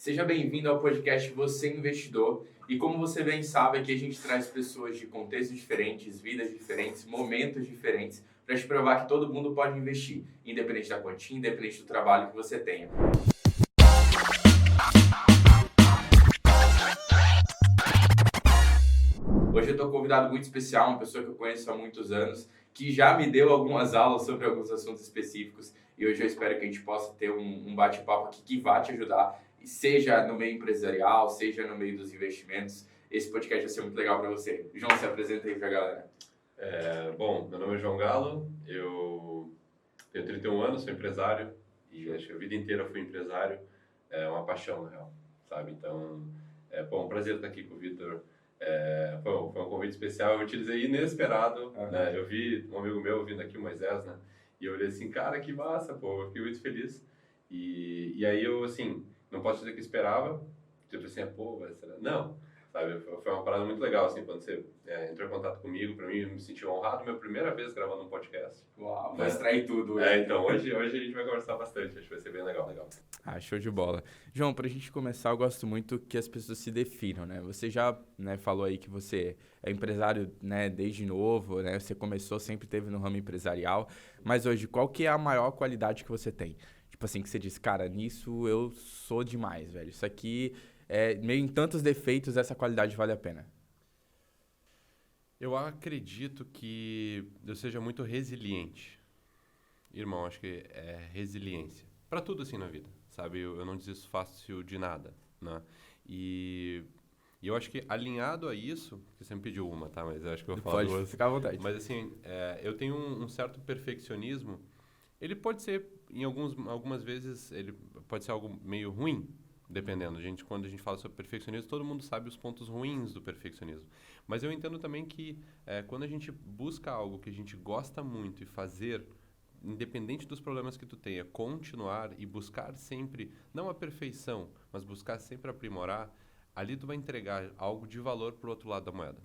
Seja bem-vindo ao podcast Você Investidor. E como você bem sabe, aqui a gente traz pessoas de contextos diferentes, vidas diferentes, momentos diferentes, para te provar que todo mundo pode investir, independente da quantia, independente do trabalho que você tenha. Hoje eu estou convidado muito especial, uma pessoa que eu conheço há muitos anos, que já me deu algumas aulas sobre alguns assuntos específicos, e hoje eu espero que a gente possa ter um bate-papo aqui que vá te ajudar, seja no meio empresarial, seja no meio dos investimentos. Esse podcast vai ser muito legal para você. João, se apresenta aí para a galera. Bom, meu nome é João Galo, eu tenho 31 anos, sou empresário, e acho que a vida inteira fui empresário, é uma paixão, na real, sabe? Então, um prazer estar aqui com o Vitor. Foi um convite especial, eu utilizei inesperado, né? Eu vi um amigo meu vindo aqui, o Moisés, né? E eu olhei assim, cara, que massa, pô, eu fiquei muito feliz. E aí eu, assim, não posso dizer que esperava, tipo assim, será? Não, sabe? Foi uma parada muito legal, assim, quando você entrou em contato comigo, pra mim, eu me senti honrado, minha primeira vez gravando um podcast. Uau, vai extrair tudo hoje. Então, hoje a gente vai conversar bastante, acho que vai ser bem legal. Show de bola. João, pra gente começar, eu gosto muito que as pessoas se definam, né? Você já, né, falou aí que você é empresário, né, desde novo, né? Você começou, sempre teve no ramo empresarial, mas hoje, qual que é a maior qualidade que você tem? Tipo assim, que você diz, cara, nisso eu sou demais, velho. Isso aqui, meio em tantos defeitos, essa qualidade vale a pena. Eu acredito que eu seja muito resiliente. Irmão, acho que é resiliência. Pra tudo assim na vida, sabe? Eu não desisto fácil de nada, né? E eu acho que alinhado a isso, que você me pediu uma, tá? Mas eu acho que eu vou falar duas. Pode ficar à vontade. Mas assim, eu tenho um certo perfeccionismo. Ele pode ser, algumas vezes, ele pode ser algo meio ruim, dependendo. Quando a gente fala sobre perfeccionismo, todo mundo sabe os pontos ruins do perfeccionismo. Mas eu entendo também que quando a gente busca algo que a gente gosta muito e fazer, independente dos problemas que tu tenha, continuar e buscar sempre, não a perfeição, mas buscar sempre aprimorar, ali tu vai entregar algo de valor pro outro lado da moeda.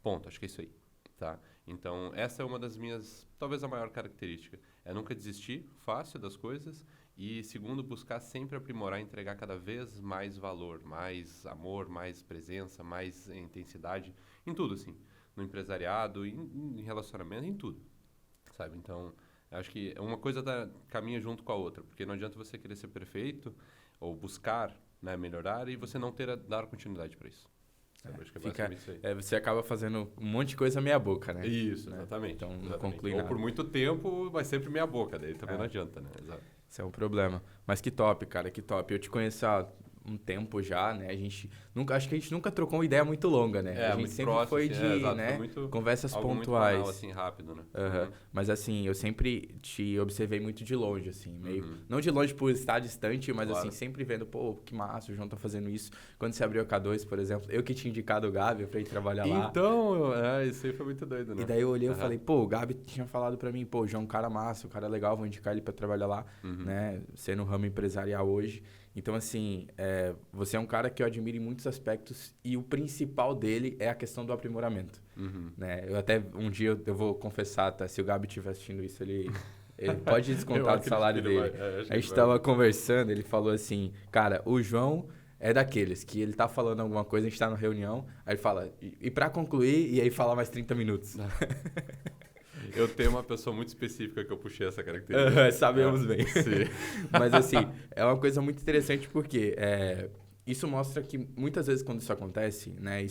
Ponto, acho que é isso aí, tá? Então, essa é uma das minhas, talvez a maior característica. É nunca desistir fácil das coisas e, segundo, buscar sempre aprimorar e entregar cada vez mais valor, mais amor, mais presença, mais intensidade, em tudo, assim. No empresariado, em relacionamento, em tudo, sabe? Então, acho que uma coisa caminha junto com a outra, porque não adianta você querer ser perfeito ou buscar, né, melhorar e você não dar continuidade para isso. Acho que é basicamente isso aí. Você acaba fazendo um monte de coisa meia boca, né? Isso, né? Exatamente. Então não exatamente. conclui Ou nada. por muito tempo vai sempre meia boca, daí também não adianta, né? Exato. Isso é um problema. Mas que top, cara, que top. Eu te conheço há um tempo já, né? Acho que a gente nunca trocou uma ideia muito longa, né? A gente muito sempre próximo, foi assim, de, exato, né, foi muito, conversas algo pontuais. muito banal, assim, rápido, né? Uhum. Mas assim, eu sempre te observei muito de longe, assim, meio... Uhum. Não de longe por estar distante, mas Claro. assim, sempre vendo, pô, que massa, o João tá fazendo isso. Quando você abriu a K2, por exemplo, eu que tinha indicado o Gabi pra ir trabalhar lá. Então, isso aí foi muito doido, né? E daí eu olhei e falei, pô, o Gabi tinha falado pra mim, pô, o João é um cara massa, um cara legal, vou indicar ele pra trabalhar lá, né, sendo no ramo empresarial hoje. Então, assim, você é um cara que eu admiro em muitos aspectos e o principal dele é a questão do aprimoramento, né? Eu até, um dia, eu vou confessar, tá? Se o Gabi estiver assistindo isso, ele pode descontar do salário dele. A gente tava conversando, ele falou assim, cara, o João é daqueles que ele tá falando alguma coisa, a gente tá na reunião, aí ele fala, e pra concluir, e aí fala mais 30 minutos. Eu tenho uma pessoa muito específica que eu puxei essa característica. Sabemos bem. Sim. Mas assim, é uma coisa muito interessante porque isso mostra que muitas vezes quando isso acontece, né,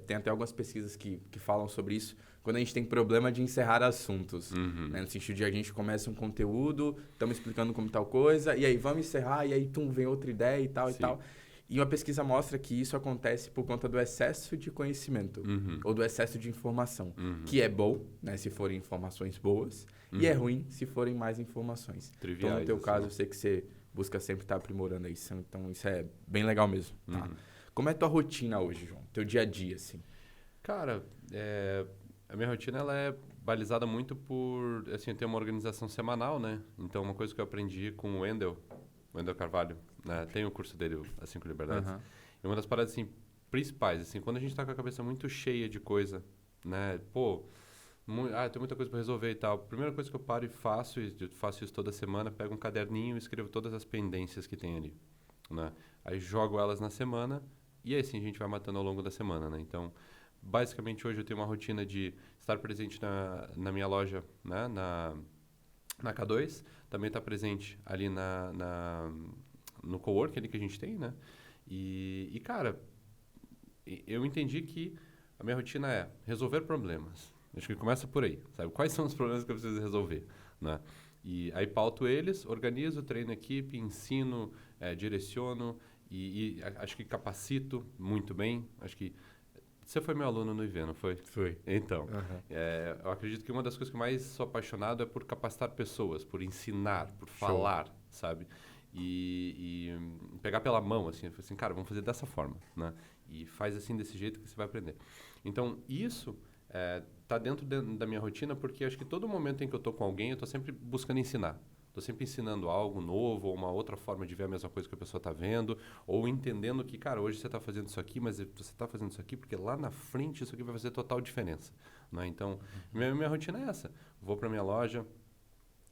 tem até algumas pesquisas que falam sobre isso, quando a gente tem problema de encerrar assuntos, né, no sentido de a gente começa um conteúdo, estamos explicando como tal coisa, e aí vamos encerrar, e aí vem outra ideia e tal. E uma pesquisa mostra que isso acontece por conta do excesso de conhecimento ou do excesso de informação, que é bom, né, se forem informações boas, e é ruim se forem mais informações. Triviais, então, no teu caso, assim. eu sei que você busca sempre estar aprimorando isso, então isso é bem legal mesmo. Tá? Como é a tua rotina hoje, João? Teu dia a dia, assim? Cara, a minha rotina ela é balizada muito por, assim, eu tenho uma organização semanal, né? Então, uma coisa que eu aprendi com o Wendel Carvalho, né? Tem o curso dele, As 5 Liberdades. E uma das paradas, assim, principais, assim, quando a gente tá com a cabeça muito cheia de coisa, né? Pô, tem muita coisa para resolver e tal. A primeira coisa que eu paro e faço isso toda semana, pego um caderninho e escrevo todas as pendências que tem ali. né? Aí jogo elas na semana e aí sim a gente vai matando ao longo da semana, né? Então, basicamente hoje eu tenho uma rotina de estar presente na minha loja, né? Na K2, também estar presente ali no coworking ali que a gente tem, né? E cara, eu entendi que a minha rotina é resolver problemas. Acho que começa por aí, sabe? Quais são os problemas que eu preciso resolver, né? E aí pauto eles, organizo, treino a equipe, ensino, direciono e acho que capacito muito bem. Acho que você foi meu aluno no IV, não foi? Foi. Então, Uhum. eu acredito que uma das coisas que eu mais sou apaixonado é por capacitar pessoas, por ensinar, por Show. falar, sabe? E pegar pela mão, assim, cara, vamos fazer dessa forma, né? E faz assim, desse jeito que você vai aprender. Então, isso tá dentro da minha rotina porque acho que todo momento em que eu tô com alguém, eu tô sempre buscando ensinar. Estou sempre ensinando algo novo, ou uma outra forma de ver a mesma coisa que a pessoa está vendo, ou entendendo que, cara, hoje você está fazendo isso aqui, mas você está fazendo isso aqui porque lá na frente isso aqui vai fazer total diferença, né? Então, minha rotina é essa. Vou para minha loja,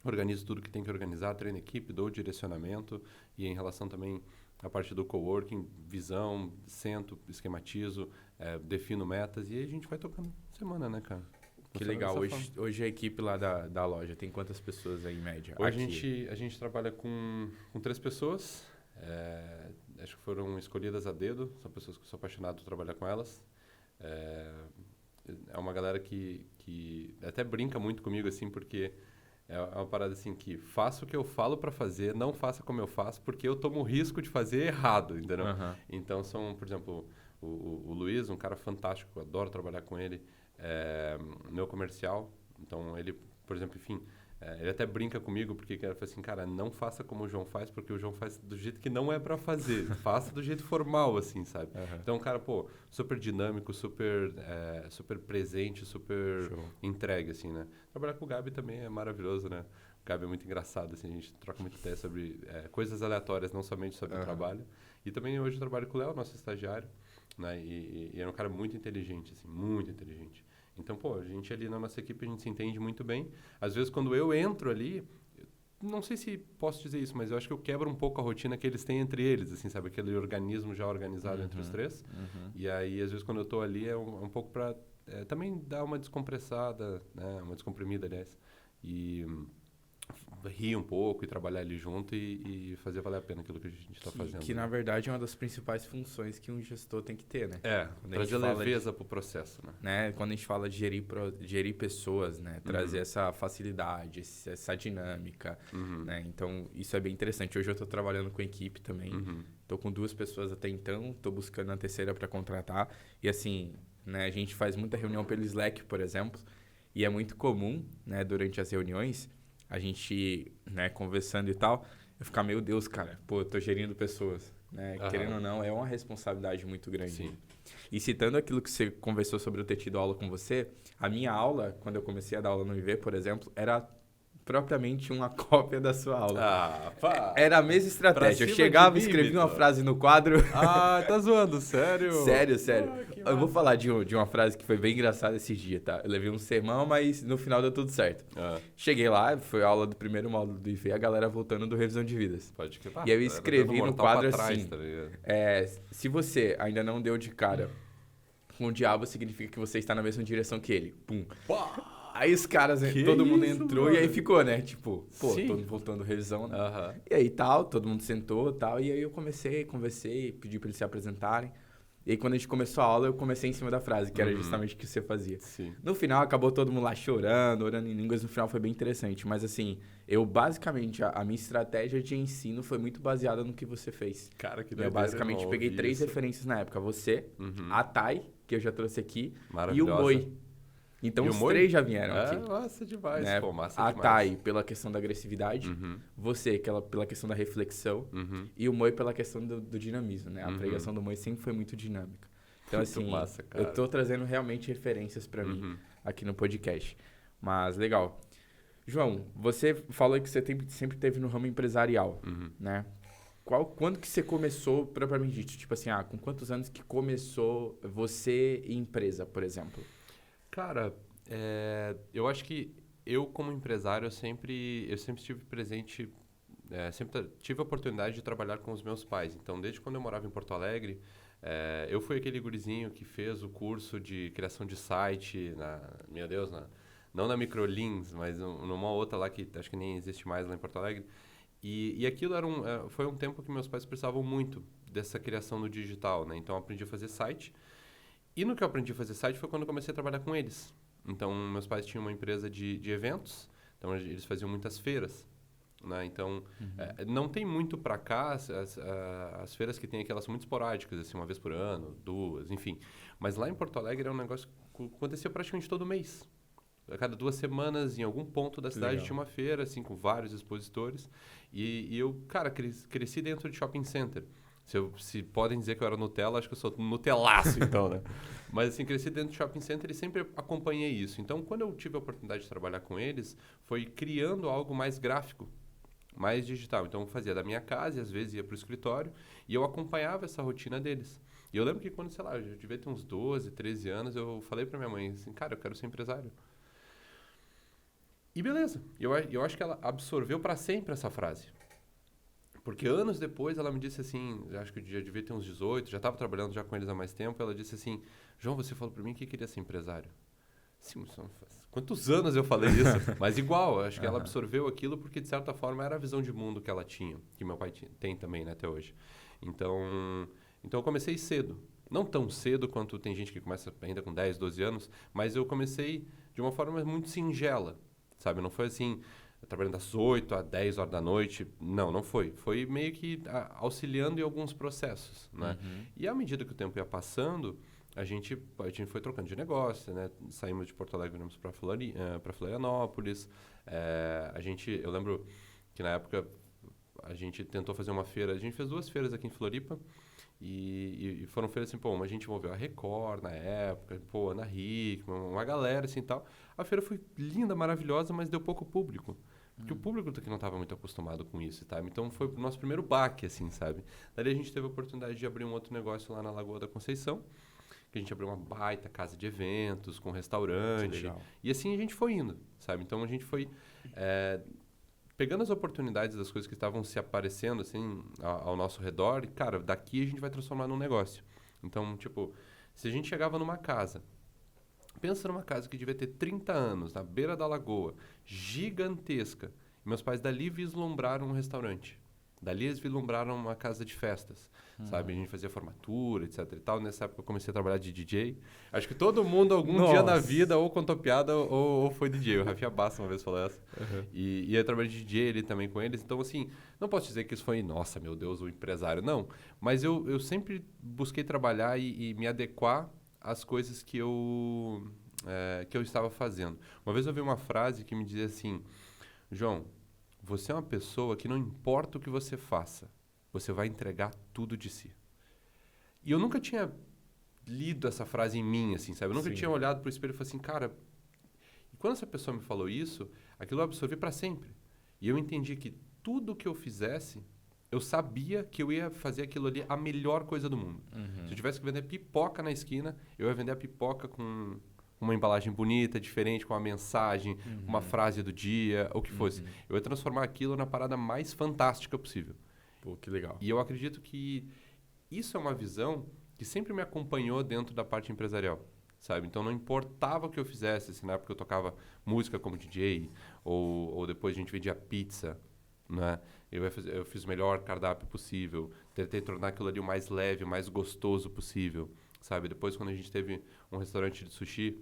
organizo tudo que tem que organizar, treino equipe, dou direcionamento e em relação também à parte do coworking, visão, sento, esquematizo, defino metas e aí a gente vai tocando semana, né, cara? Que legal. Hoje a equipe lá da loja tem quantas pessoas aí em média? Hoje a gente trabalha com 3 pessoas. Acho que foram escolhidas a dedo. São pessoas que eu sou apaixonado por trabalhar com elas. É uma galera que até brinca muito comigo, assim, porque é uma parada assim que faço o que eu falo para fazer, não faça como eu faço, porque eu tomo o risco de fazer errado, entendeu? Uhum. Então são, por exemplo, o Luiz, um cara fantástico, eu adoro trabalhar com ele. Meu comercial, então ele, por exemplo, enfim, ele até brinca comigo porque ele fala assim, cara, não faça como o João faz, porque o João faz do jeito que não é para fazer, faça do jeito formal, assim, sabe? Uhum. Então, cara, pô, super dinâmico, super presente, super Show. entregue, assim, né? Trabalhar com o Gabi também é maravilhoso, né? O Gabi é muito engraçado, assim, a gente troca muita ideia sobre coisas aleatórias, não somente sobre o trabalho. E também hoje eu trabalho com o Léo, nosso estagiário, né? E é um cara muito inteligente, assim, muito inteligente. Então, pô, a gente ali na nossa equipe, a gente se entende muito bem. Às vezes, quando eu entro ali, não sei se posso dizer isso, mas eu acho que eu quebro um pouco a rotina que eles têm entre eles, assim, sabe? Aquele organismo já organizado entre os 3. E aí, às vezes, quando eu tô ali, é um pouco para também dar uma descompressada, né? Uma descomprimida, aliás. E rir um pouco e trabalhar ali junto e fazer valer a pena aquilo que a gente está fazendo. Que, na verdade, é uma das principais funções que um gestor tem que ter, né? Trazer leveza para o processo, né? Quando a gente fala de gerir pessoas, né? Trazer essa facilidade, essa dinâmica, né? Então, isso é bem interessante. Hoje eu estou trabalhando com equipe também. Estou com 2 pessoas até então. Estou buscando a terceira para contratar. E, assim, né? A gente faz muita reunião pelo Slack, por exemplo. E é muito comum, né? Durante as reuniões, a gente, né, conversando e tal, eu ficar, meu Deus, cara, pô, eu tô gerindo pessoas, né? Querendo ou não, é uma responsabilidade muito grande. Sim. E citando aquilo que você conversou sobre eu ter tido aula com você, a minha aula, quando eu comecei a dar aula no IV, por exemplo, era propriamente uma cópia da sua aula. Era a mesma estratégia. Eu chegava, escrevia uma frase no quadro. Tá zoando, sério? Sério. Eu vou falar de uma frase que foi bem engraçada esse dia, tá? Eu levei um sermão, mas no final deu tudo certo. Cheguei lá, foi a aula do primeiro módulo do IV, a galera voltando do Revisão de Vidas. Pode que E aí eu escrevi no quadro trás, assim, tá se você ainda não deu de cara com o diabo, significa que você está na mesma direção que ele. Pum. Aí os caras, todo mundo entrou, mano? E aí ficou, né? Tipo, pô, todo voltando revisão, né? E aí tal, todo mundo sentou tal. E aí eu conversei, pedi pra eles se apresentarem. E aí quando a gente começou a aula, eu comecei em cima da frase, que era justamente o que você fazia. Sim. No final, acabou todo mundo lá chorando, orando em línguas. No final foi bem interessante. Mas assim, eu basicamente, a minha estratégia de ensino foi muito baseada no que você fez. Cara, que doideira. Eu basicamente peguei 3 referências na época. Você, a Thay, que eu já trouxe aqui, e o Moi. Então, os 3 já vieram aqui. Massa demais, né? Pô, massa a demais. Thay pela questão da agressividade, você pela questão da reflexão e o Moi pela questão do dinamismo, né? A pregação do Moi sempre foi muito dinâmica. Então, muito assim, massa, cara. eu tô trazendo realmente referências para mim aqui no podcast. Mas, legal. João, você falou que você sempre teve no ramo empresarial, né? Quando que você começou, propriamente dito? Tipo assim, com quantos anos que começou você e empresa, por exemplo? Cara, eu acho que eu como empresário, eu sempre estive presente sempre tive a oportunidade de trabalhar com os meus pais. Então, desde quando eu morava em Porto Alegre, eu fui aquele gurizinho que fez o curso de criação de site, meu Deus, não na Microlins, mas numa outra lá que acho que nem existe mais lá em Porto Alegre. E aquilo foi um tempo que meus pais precisavam muito dessa criação no digital, né? Então, eu aprendi a fazer site. E no que eu aprendi a fazer site foi quando eu comecei a trabalhar com eles. Então, meus pais tinham uma empresa de eventos, então eles faziam muitas feiras. Né? Então, não tem muito para cá, as feiras que tem aqui, elas são muito esporádicas, assim, uma vez por ano, 2, enfim. Mas lá em Porto Alegre é um negócio que acontecia praticamente todo mês. A cada 2 semanas, em algum ponto da cidade, tinha uma feira, assim, com vários expositores. E eu, cara, cresci dentro de shopping center. Se podem dizer que eu era Nutella, acho que eu sou Nutelaço, então, né? Mas, assim, cresci dentro de shopping center e sempre acompanhei isso. Então, quando eu tive a oportunidade de trabalhar com eles, foi criando algo mais gráfico, mais digital. Então, eu fazia da minha casa e às vezes ia para o escritório e eu acompanhava essa rotina deles. E eu lembro que quando, sei lá, eu devia ter uns 12, 13 anos, eu falei para minha mãe assim, cara, eu quero ser empresário. E beleza. Eu acho que ela absorveu para sempre essa frase. Porque anos depois ela me disse assim, acho que eu já devia ter uns 18, já estava trabalhando já com eles há mais tempo, ela disse assim, João, você falou para mim que queria ser empresário. Sim, quantos anos eu falei isso? Mas igual, acho que ela absorveu aquilo porque, de certa forma, era a visão de mundo que ela tinha, que meu pai tem também, né, até hoje. Então eu comecei cedo. Não tão cedo quanto tem gente que começa ainda com 10, 12 anos, mas eu comecei de uma forma muito singela, sabe? Não foi assim, trabalhando das 8 às 10 horas da noite. Não foi. Foi meio que auxiliando em alguns processos, né? E à medida que o tempo ia passando, a gente foi trocando de negócio, né? Saímos de Porto Alegre, viemos para Florianópolis. Eu lembro que na época a gente tentou fazer uma feira. A gente fez 2 feiras aqui em Floripa e foram feiras assim, pô, a gente envolveu a Record na época, pô, Ana Hickman, uma galera assim e tal. A feira foi linda, maravilhosa, mas deu pouco público. Porque o público daqui não estava muito acostumado com isso, tá? Então foi o nosso primeiro baque, assim, sabe? Daí a gente teve a oportunidade de abrir um outro negócio lá na Lagoa da Conceição, que a gente abriu uma baita casa de eventos, com restaurante. E assim a gente foi indo, sabe? Então a gente foi pegando as oportunidades das coisas que estavam se aparecendo, assim, ao nosso redor. E, cara, daqui a gente vai transformar num negócio. Então, tipo, se a gente chegava numa casa, pensa numa casa que devia ter 30 anos, na beira da lagoa, gigantesca. E meus pais dali vislumbraram um restaurante. Dali eles vislumbraram uma casa de festas, sabe? A gente fazia formatura, etc e tal. Nessa época eu comecei a trabalhar de DJ. Acho que todo mundo, algum dia na vida, ou contou piada ou foi DJ. O Rafinha Bassa uma vez falou essa. E eu trabalhei de DJ ali também com eles. Então, assim, não posso dizer que isso foi, nossa, meu Deus, o empresário. Não, mas eu sempre busquei trabalhar e me adequar às coisas que eu estava fazendo. Uma vez eu ouvi uma frase que me dizia assim, João, você é uma pessoa que não importa o que você faça, você vai entregar tudo de si. E eu nunca tinha lido essa frase em mim, assim, sabe? Eu nunca tinha olhado para o espelho e falado assim, cara... E quando essa pessoa me falou isso, aquilo eu absorvi para sempre. E eu entendi que tudo que eu fizesse, eu sabia que eu ia fazer aquilo ali a melhor coisa do mundo. Se eu tivesse que vender pipoca na esquina, eu ia vender a pipoca com uma embalagem bonita, diferente, com uma mensagem, uma frase do dia, ou o que fosse. Eu ia transformar aquilo na parada mais fantástica possível. Pô, que legal. E eu acredito que isso é uma visão que sempre me acompanhou dentro da parte empresarial, sabe? Então, não importava o que eu fizesse, se na época eu tocava música como DJ, ou depois a gente vendia pizza, né? Eu fiz o melhor cardápio possível, tentei tornar aquilo ali o mais leve, o mais gostoso possível, sabe? Depois, quando a gente teve um restaurante de sushi,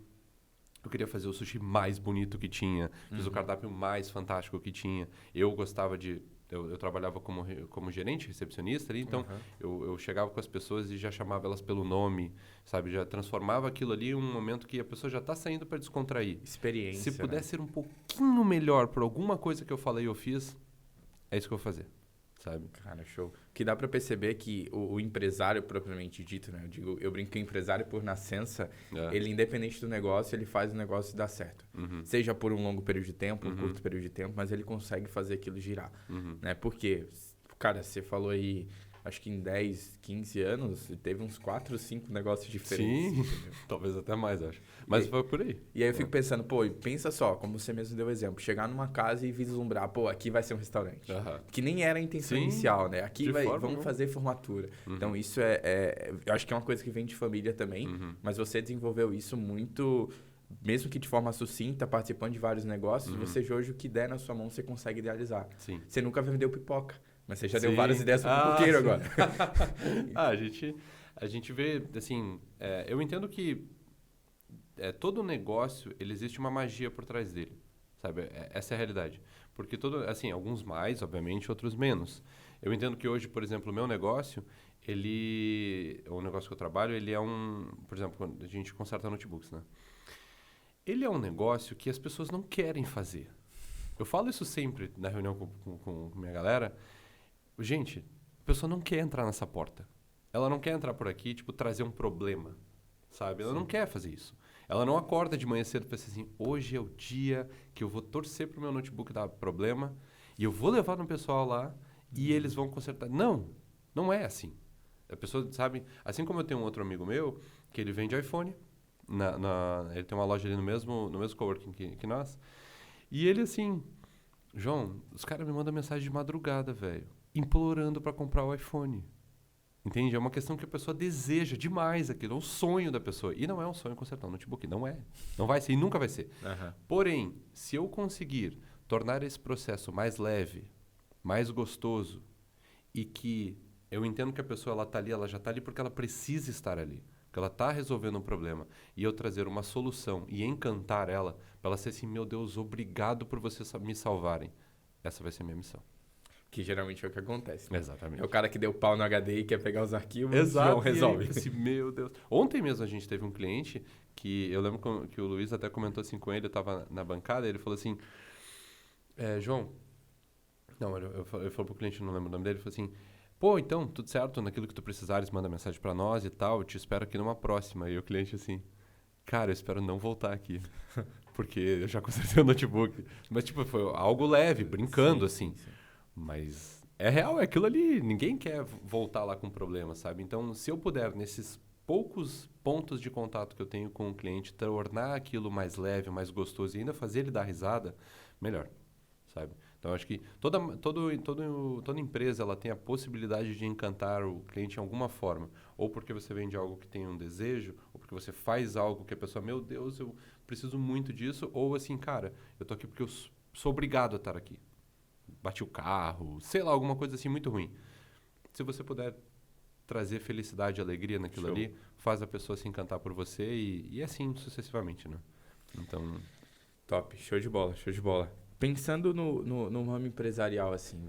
eu queria fazer o sushi mais bonito que tinha, fiz o cardápio mais fantástico que tinha. Eu gostava de... Eu trabalhava como gerente, recepcionista ali, então eu chegava com as pessoas e já chamava elas pelo nome, sabe? Já transformava aquilo ali em um momento que a pessoa já está saindo para descontrair. Experiência, Se puder ser um pouquinho melhor por alguma coisa que eu falei ou fiz, é isso que eu vou fazer, sabe? Cara, show. O que dá pra perceber é que o empresário propriamente dito, né? Eu brinco que o empresário por nascença, ele independente do negócio, ele faz o negócio dar certo. Seja por um longo período de tempo, um curto período de tempo, mas ele consegue fazer aquilo girar, né? Porque, cara, você falou aí acho que em 10, 15 anos, teve uns 4, 5 negócios diferentes. Sim, talvez até mais, acho. Mas foi por aí. E aí eu fico pensando, pô, pensa só, como você mesmo deu o exemplo, chegar numa casa e vislumbrar, pô, aqui vai ser um restaurante. Que nem era a intenção inicial, né? Aqui vamos fazer formatura. Então isso eu acho que é uma coisa que vem de família também, mas você desenvolveu isso muito, mesmo que de forma sucinta, participando de vários negócios, você hoje o que der na sua mão você consegue idealizar. Sim. Você nunca vendeu pipoca, mas você já deu várias ideias para o pipoqueiro agora. A gente vê, assim, eu entendo que todo negócio, ele existe uma magia por trás dele, sabe? Essa é a realidade. Porque assim, alguns mais, obviamente, outros menos. Eu entendo que hoje, por exemplo, o meu negócio, o negócio que eu trabalho, ele é por exemplo, quando a gente conserta notebooks, né? Ele é um negócio que as pessoas não querem fazer. Eu falo isso sempre na reunião com minha galera. Gente, a pessoa não quer entrar nessa porta. Ela não quer entrar por aqui, tipo, trazer um problema, sabe? Ela não quer fazer isso. Ela não acorda de manhã cedo e pensa assim, hoje é o dia que eu vou torcer pro meu notebook dar problema e eu vou levar no pessoal lá e eles vão consertar. Não é assim. A pessoa, sabe? Assim como eu tenho um outro amigo meu, que ele vende iPhone, ele tem uma loja ali no mesmo coworking que nós, e ele assim, João, os caras me mandam mensagem de madrugada, velho, implorando para comprar o iPhone. Entende? É uma questão que a pessoa deseja demais aquilo, é um sonho da pessoa. E não é um sonho consertar um notebook, não é. Não vai ser e nunca vai ser. Porém, se eu conseguir tornar esse processo mais leve, mais gostoso, e que eu entendo que a pessoa ela já está ali porque ela precisa estar ali, porque ela está resolvendo um problema, e eu trazer uma solução e encantar ela, para ela ser assim, meu Deus, obrigado por vocês me salvarem. Essa vai ser a minha missão. Que geralmente é o que acontece. Né? Exatamente. É o cara que deu pau no HD e quer pegar os arquivos e resolve. Aí, assim, meu Deus. Ontem mesmo a gente teve um cliente que eu lembro que o Luiz até comentou assim com ele, eu estava na bancada, ele falou assim, João, não, ele falou pro cliente, não lembro o nome dele, ele falou assim, pô, então, tudo certo, naquilo que tu precisares, manda mensagem para nós e tal, eu te espero aqui numa próxima. E o cliente assim, cara, eu espero não voltar aqui, porque eu já consertei o notebook. Mas, tipo, foi algo leve, brincando, sim. Mas é real, é aquilo ali. Ninguém quer voltar lá com problema, sabe? Então, se eu puder, nesses poucos pontos de contato que eu tenho com o cliente, tornar aquilo mais leve, mais gostoso e ainda fazer ele dar risada, melhor, sabe? Então, acho que toda empresa ela tem a possibilidade de encantar o cliente de alguma forma. Ou porque você vende algo que tem um desejo, ou porque você faz algo que a pessoa, meu Deus, eu preciso muito disso. Ou assim, cara, eu tô aqui porque eu sou obrigado a estar aqui. Bati o carro, sei lá, alguma coisa assim muito ruim. Se você puder trazer felicidade e alegria naquilo ali, faz a pessoa se encantar por você e assim sucessivamente, né? Então... Top, show de bola, show de bola. Pensando no ramo empresarial, assim,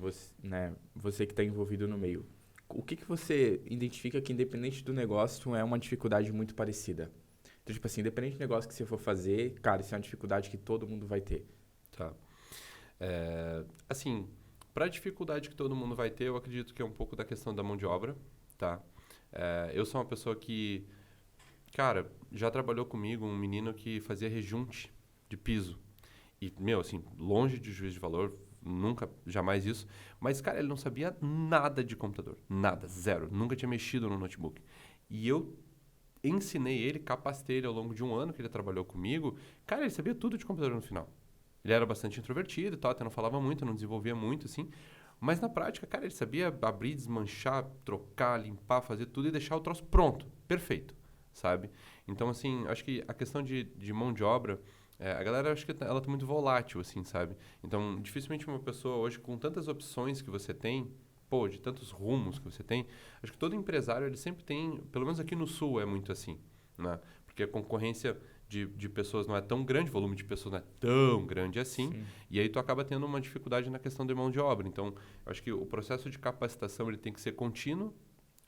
você que está envolvido no meio, o que você identifica que, independente do negócio, é uma dificuldade muito parecida? Então, tipo assim, independente do negócio que você for fazer, cara, isso é uma dificuldade que todo mundo vai ter. Tá. Assim, para a dificuldade que todo mundo vai ter, eu acredito que é um pouco da questão da mão de obra, tá? Eu sou uma pessoa que, cara, já trabalhou comigo um menino que fazia rejunte de piso. E, assim, longe de juízo de valor, nunca, jamais isso. Mas, cara, ele não sabia nada de computador. Nada, zero. Nunca tinha mexido no notebook. E eu ensinei ele, capacitei ele ao longo de um ano que ele trabalhou comigo. Cara, ele sabia tudo de computador no final. Ele era bastante introvertido e tal, até não falava muito, não desenvolvia muito, assim. Mas, na prática, cara, ele sabia abrir, desmanchar, trocar, limpar, fazer tudo e deixar o troço pronto. Perfeito, sabe? Então, assim, acho que a questão de mão de obra... a galera, acho que ela tá muito volátil, assim, sabe? Então, dificilmente uma pessoa hoje, com tantas opções que você tem, de tantos rumos que você tem, acho que todo empresário, ele sempre tem, pelo menos aqui no Sul é muito assim, né? Porque a concorrência de pessoas não é tão grande, o volume de pessoas não é tão grande assim, sim. E aí tu acaba tendo uma dificuldade na questão de mão de obra. Então, acho que o processo de capacitação, ele tem que ser contínuo,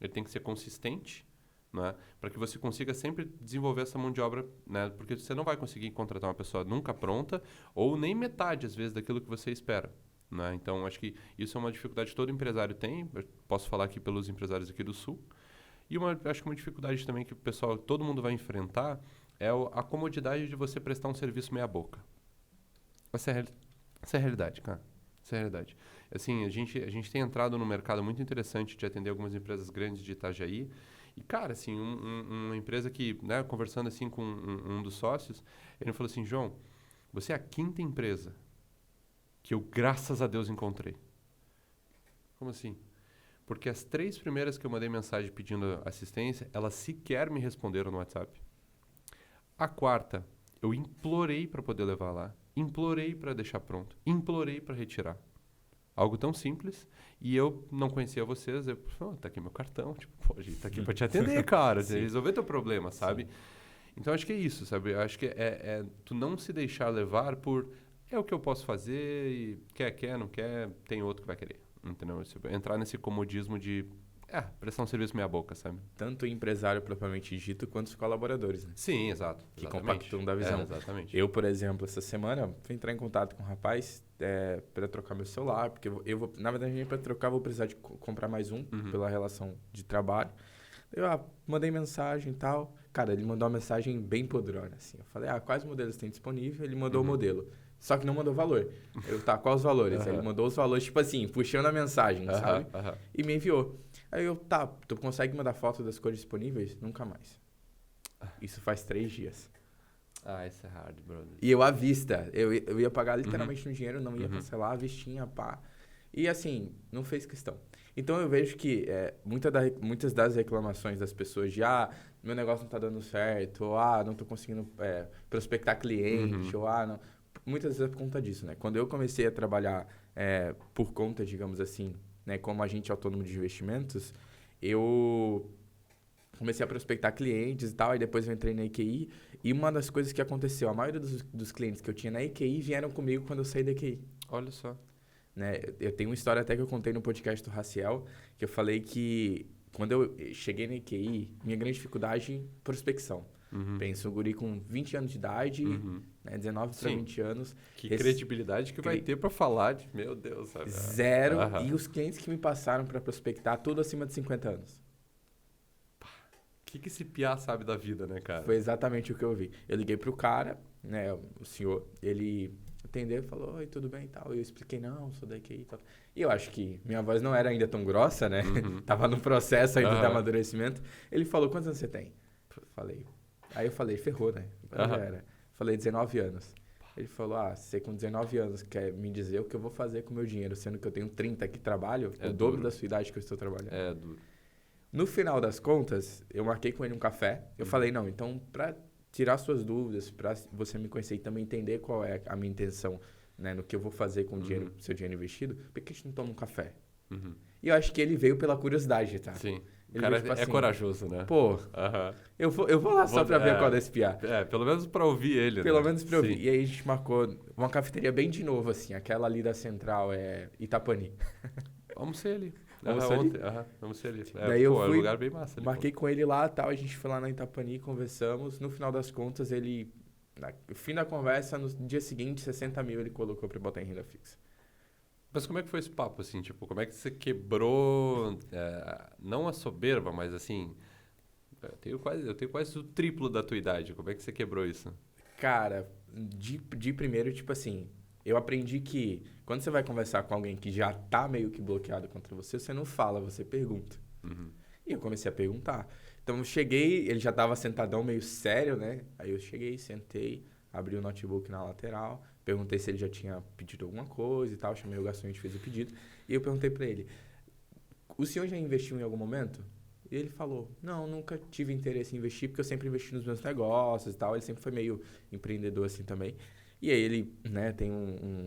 ele tem que ser consistente, né? Para que você consiga sempre desenvolver essa mão de obra, né? Porque você não vai conseguir contratar uma pessoa nunca pronta ou nem metade, às vezes, daquilo que você espera, né? Então, acho que isso é uma dificuldade que todo empresário tem. Eu posso falar aqui pelos empresários aqui do Sul. E acho que uma dificuldade também que o pessoal, todo mundo vai enfrentar é a comodidade de você prestar um serviço meia boca. Essa é a realidade, cara. Essa é a realidade. Assim, a gente tem entrado num mercado muito interessante de atender algumas empresas grandes de Itajaí. E, cara, assim, uma empresa que, né, conversando assim com um dos sócios, ele falou assim, João, você é a 5ª empresa que eu, graças a Deus, encontrei. Como assim? Porque as 3 primeiras que eu mandei mensagem pedindo assistência, elas sequer me responderam no WhatsApp. A 4ª, eu implorei para poder levar lá, implorei para deixar pronto, implorei para retirar. Algo tão simples, e eu não conhecia vocês, eu falei, tá aqui meu cartão, tipo, pô, a gente tá aqui para te atender, cara, resolver teu problema, sabe? Sim. Então, acho que é isso, sabe? Acho que é tu não se deixar levar por, é o que eu posso fazer, e quer, não quer, tem outro que vai querer. Entendeu? Entrar nesse comodismo de prestar um serviço meia boca, sabe? Tanto o empresário propriamente dito, quanto os colaboradores, né? Sim, exato. Que compactam da visão. Exatamente. Eu, por exemplo, essa semana, fui entrar em contato com um rapaz para trocar meu celular, porque eu vou, na verdade, para trocar, vou precisar de comprar mais um, pela relação de trabalho. Eu mandei mensagem e tal. Cara, ele mandou uma mensagem bem poderosa, assim. Eu falei, quais modelos tem disponível? Ele mandou o modelo. Só que não mandou valor. Eu, quais os valores? Ele mandou os valores, tipo assim, puxando a mensagem, sabe? E me enviou. Aí eu, tu consegue mandar foto das cores disponíveis? Nunca mais. Isso faz 3 dias. Isso é hard, brother. E eu à vista. Eu ia pagar literalmente no dinheiro, não ia cancelar a vistinha, pá. E assim, não fez questão. Então eu vejo que muitas das reclamações das pessoas de meu negócio não tá dando certo, ou não tô conseguindo prospectar cliente, ou não... Muitas vezes é por conta disso, né? Quando eu comecei a trabalhar por conta, digamos assim, né, como agente autônomo de investimentos, eu comecei a prospectar clientes e tal, aí depois eu entrei na EQI, e uma das coisas que aconteceu, a maioria dos clientes que eu tinha na EQI vieram comigo quando eu saí da EQI. Olha só. Né? Eu tenho uma história até que eu contei no podcast do Raciel, que eu falei que quando eu cheguei na EQI, minha grande dificuldade é prospecção. Penso, um guri com 20 anos de idade, né, 19 para 20 anos. Que credibilidade que vai ter para falar de, meu Deus, sabe? Zero. E os clientes que me passaram para prospectar, tudo acima de 50 anos. O que esse piá sabe da vida, né, cara? Foi exatamente o que eu vi. Eu liguei pro cara, né, o senhor, ele atendeu e falou, oi, tudo bem e tal. Eu expliquei, não, sou daqui e tal. E eu acho que minha voz não era ainda tão grossa, né? Tava no processo ainda de amadurecimento. Ele falou, quantos anos você tem? Aí eu falei, ferrou, né? Já era. Falei, 19 anos. Ele falou, você com 19 anos quer me dizer o que eu vou fazer com o meu dinheiro, sendo que eu tenho 30 que trabalho, o dobro da sua idade que eu estou trabalhando. É duro. No final das contas, eu marquei com ele um café. Eu falei, não, então, para tirar suas dúvidas, para você me conhecer e também entender qual é a minha intenção, né, no que eu vou fazer com o dinheiro, seu dinheiro investido, por que a gente não toma um café? E eu acho que ele veio pela curiosidade, tá? Sim. O Ele cara veio, tipo assim, corajoso, né? Pô, eu vou lá só pra ver qual desse piá. Pelo menos pra ouvir ele, Pelo menos pra ouvir. E aí a gente marcou uma cafeteria bem de novo, assim. Aquela ali da Central, Itapani. Vamos ser ali. Vamos ser ali. Daí eu fui, é um lugar bem massa ali, marquei com ele lá e tal. A gente foi lá na Itapani, conversamos. No final das contas, ele... No fim da conversa, no dia seguinte, 60 mil ele colocou pra botar em renda fixa. Mas como é que foi esse papo, assim? Tipo, como é que você quebrou, não a soberba, mas assim, eu tenho quase o triplo da tua idade. Como é que você quebrou isso? Cara, de primeiro, tipo assim, eu aprendi que quando você vai conversar com alguém que já tá meio que bloqueado contra você, você não fala, você pergunta. E eu comecei a perguntar. Então eu cheguei, ele já tava sentadão meio sério, né? Aí eu cheguei, sentei, abri o notebook na lateral, perguntei se ele já tinha pedido alguma coisa e tal, chamei o garçom, a gente fez o pedido. E eu perguntei pra ele, o senhor já investiu em algum momento? E ele falou, não, nunca tive interesse em investir, porque eu sempre investi nos meus negócios e tal. Ele sempre foi meio empreendedor assim também. E aí ele, né, tem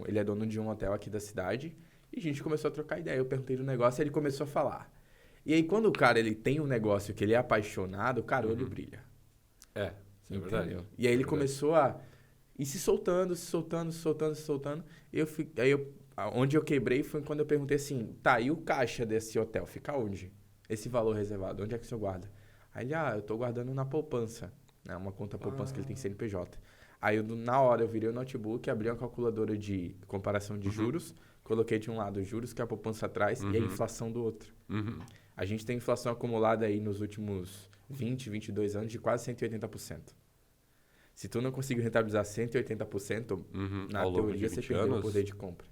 ele é dono de um hotel aqui da cidade. E a gente começou a trocar ideia. Eu perguntei do negócio e ele começou a falar. E aí quando o cara ele tem um negócio que ele é apaixonado, o cara, o olho brilha. É verdade. E aí ele começou a ir se soltando. Onde eu quebrei foi quando eu perguntei assim, tá, e o caixa desse hotel fica onde? Esse valor reservado, onde é que o senhor guarda? Aí ele, eu tô guardando na poupança, né, uma conta poupança que ele tem CNPJ. Aí na hora eu virei o notebook, abri uma calculadora de comparação de juros, coloquei de um lado os juros que a poupança traz e a inflação do outro. A gente tem inflação acumulada aí nos últimos 20, 22 anos de quase 180%. Se tu não conseguir rentabilizar 180%, na teoria você perdeu o poder de compra.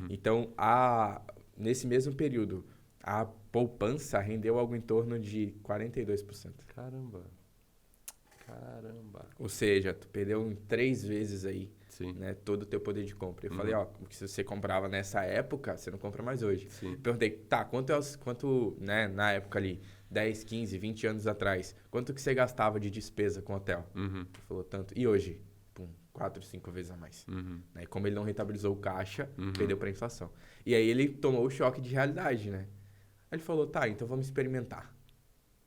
Então, nesse mesmo período, a poupança rendeu algo em torno de 42%. Caramba. Ou seja, tu perdeu em 3 vezes aí, Sim. né, todo o teu poder de compra. Eu falei, ó, o que você comprava nessa época, você não compra mais hoje. Sim. Perguntei, tá, quanto, né, na época ali, 10, 15, 20 anos atrás, quanto que você gastava de despesa com hotel? Ele falou tanto. E hoje? Pum, 4, 5 vezes a mais. Né? E como ele não rentabilizou o caixa, perdeu para inflação. E aí ele tomou o choque de realidade, né? Aí ele falou, tá, então vamos experimentar.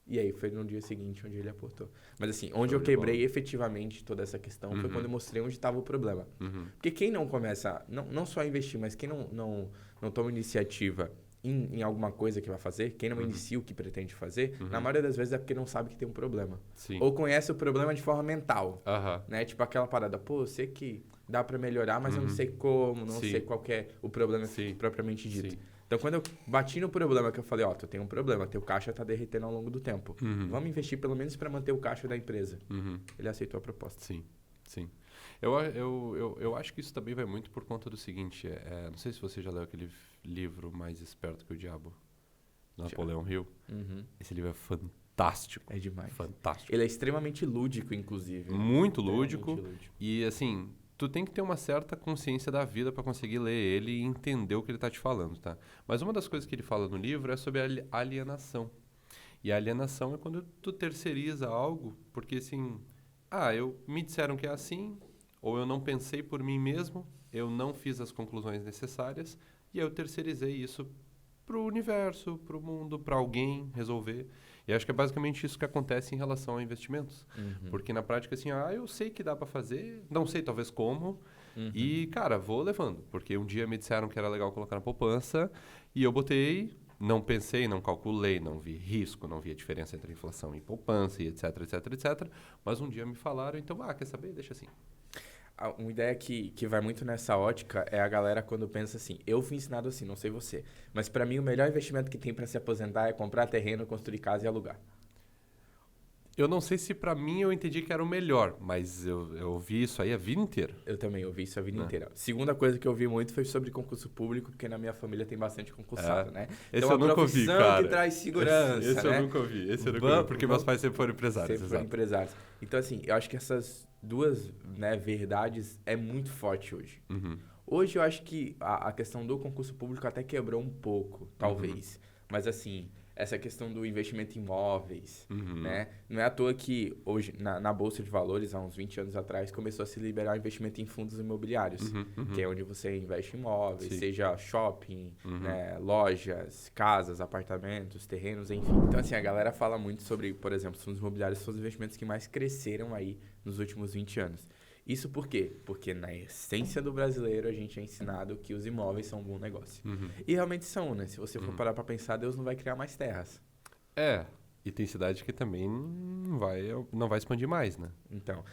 E aí foi no dia seguinte onde ele aportou. Mas assim, onde eu quebrei efetivamente toda essa questão foi quando eu mostrei onde estava o problema. Porque quem não começa, não só a investir, mas quem não toma iniciativa em alguma coisa que vai fazer, quem não inicia o que pretende fazer, na maioria das vezes é porque não sabe que tem um problema. Sim. Ou conhece o problema de forma mental. Né? Tipo aquela parada, pô, eu sei que dá para melhorar, mas eu não sei como, não sei qual que é o problema propriamente dito. Sim. Então, quando eu bati no problema, que eu falei, ó, tu tem um problema, teu caixa tá derretendo ao longo do tempo. Vamos investir pelo menos para manter o caixa da empresa. Ele aceitou a proposta. Sim, sim. Eu acho que isso também vai muito por conta do seguinte, não sei se você já leu aquele livro Mais Esperto que o Diabo, Napoleão Hill. Esse livro é fantástico. É demais. Fantástico. Ele é extremamente lúdico, inclusive. Muito lúdico. E assim, tu tem que ter uma certa consciência da vida para conseguir ler ele e entender o que ele está te falando, tá? Mas uma das coisas que ele fala no livro é sobre a alienação. E a alienação é quando tu terceiriza algo, porque assim, me disseram que é assim, ou eu não pensei por mim mesmo, eu não fiz as conclusões necessárias, e eu terceirizei isso pro universo, pro mundo, para alguém resolver. E acho que é basicamente isso que acontece em relação a investimentos. Porque na prática, assim, eu sei que dá para fazer, não sei talvez como, e, cara, vou levando. Porque um dia me disseram que era legal colocar na poupança, e eu botei, não pensei, não calculei, não vi risco, não vi a diferença entre inflação e poupança, e etc, etc, etc. Mas um dia me falaram, então, quer saber? Deixa assim. Uma ideia que vai muito nessa ótica é a galera quando pensa assim, eu fui ensinado assim, não sei você, mas para mim o melhor investimento que tem para se aposentar é comprar terreno, construir casa e alugar. Eu não sei se para mim eu entendi que era o melhor, mas eu ouvi isso aí a vida inteira. Eu também ouvi isso a vida inteira. Segunda coisa que eu ouvi muito foi sobre concurso público, porque na minha família tem bastante concursado, né? Esse então, eu nunca ouvi, cara. Que traz segurança, esse né? eu nunca ouvi, porque meus pais sempre foram empresários. Sempre foram empresários. Então, assim, eu acho que essas duas, né, verdades é muito forte hoje. Hoje eu acho que a questão do concurso público até quebrou um pouco, talvez. Mas, assim, essa questão do investimento em imóveis, né? Não é à toa que hoje, na Bolsa de Valores, há uns 20 anos atrás, começou a se liberar investimento em fundos imobiliários, que é onde você investe em imóveis, seja shopping, né, lojas, casas, apartamentos, terrenos, enfim. Então, assim, a galera fala muito sobre, por exemplo, os fundos imobiliários são os investimentos que mais cresceram aí nos últimos 20 anos. Isso por quê? Porque na essência do brasileiro a gente é ensinado que os imóveis são um bom negócio. E realmente são, né? Se você for parar pra pensar, Deus não vai criar mais terras. E tem cidade que também não vai expandir mais, né? Então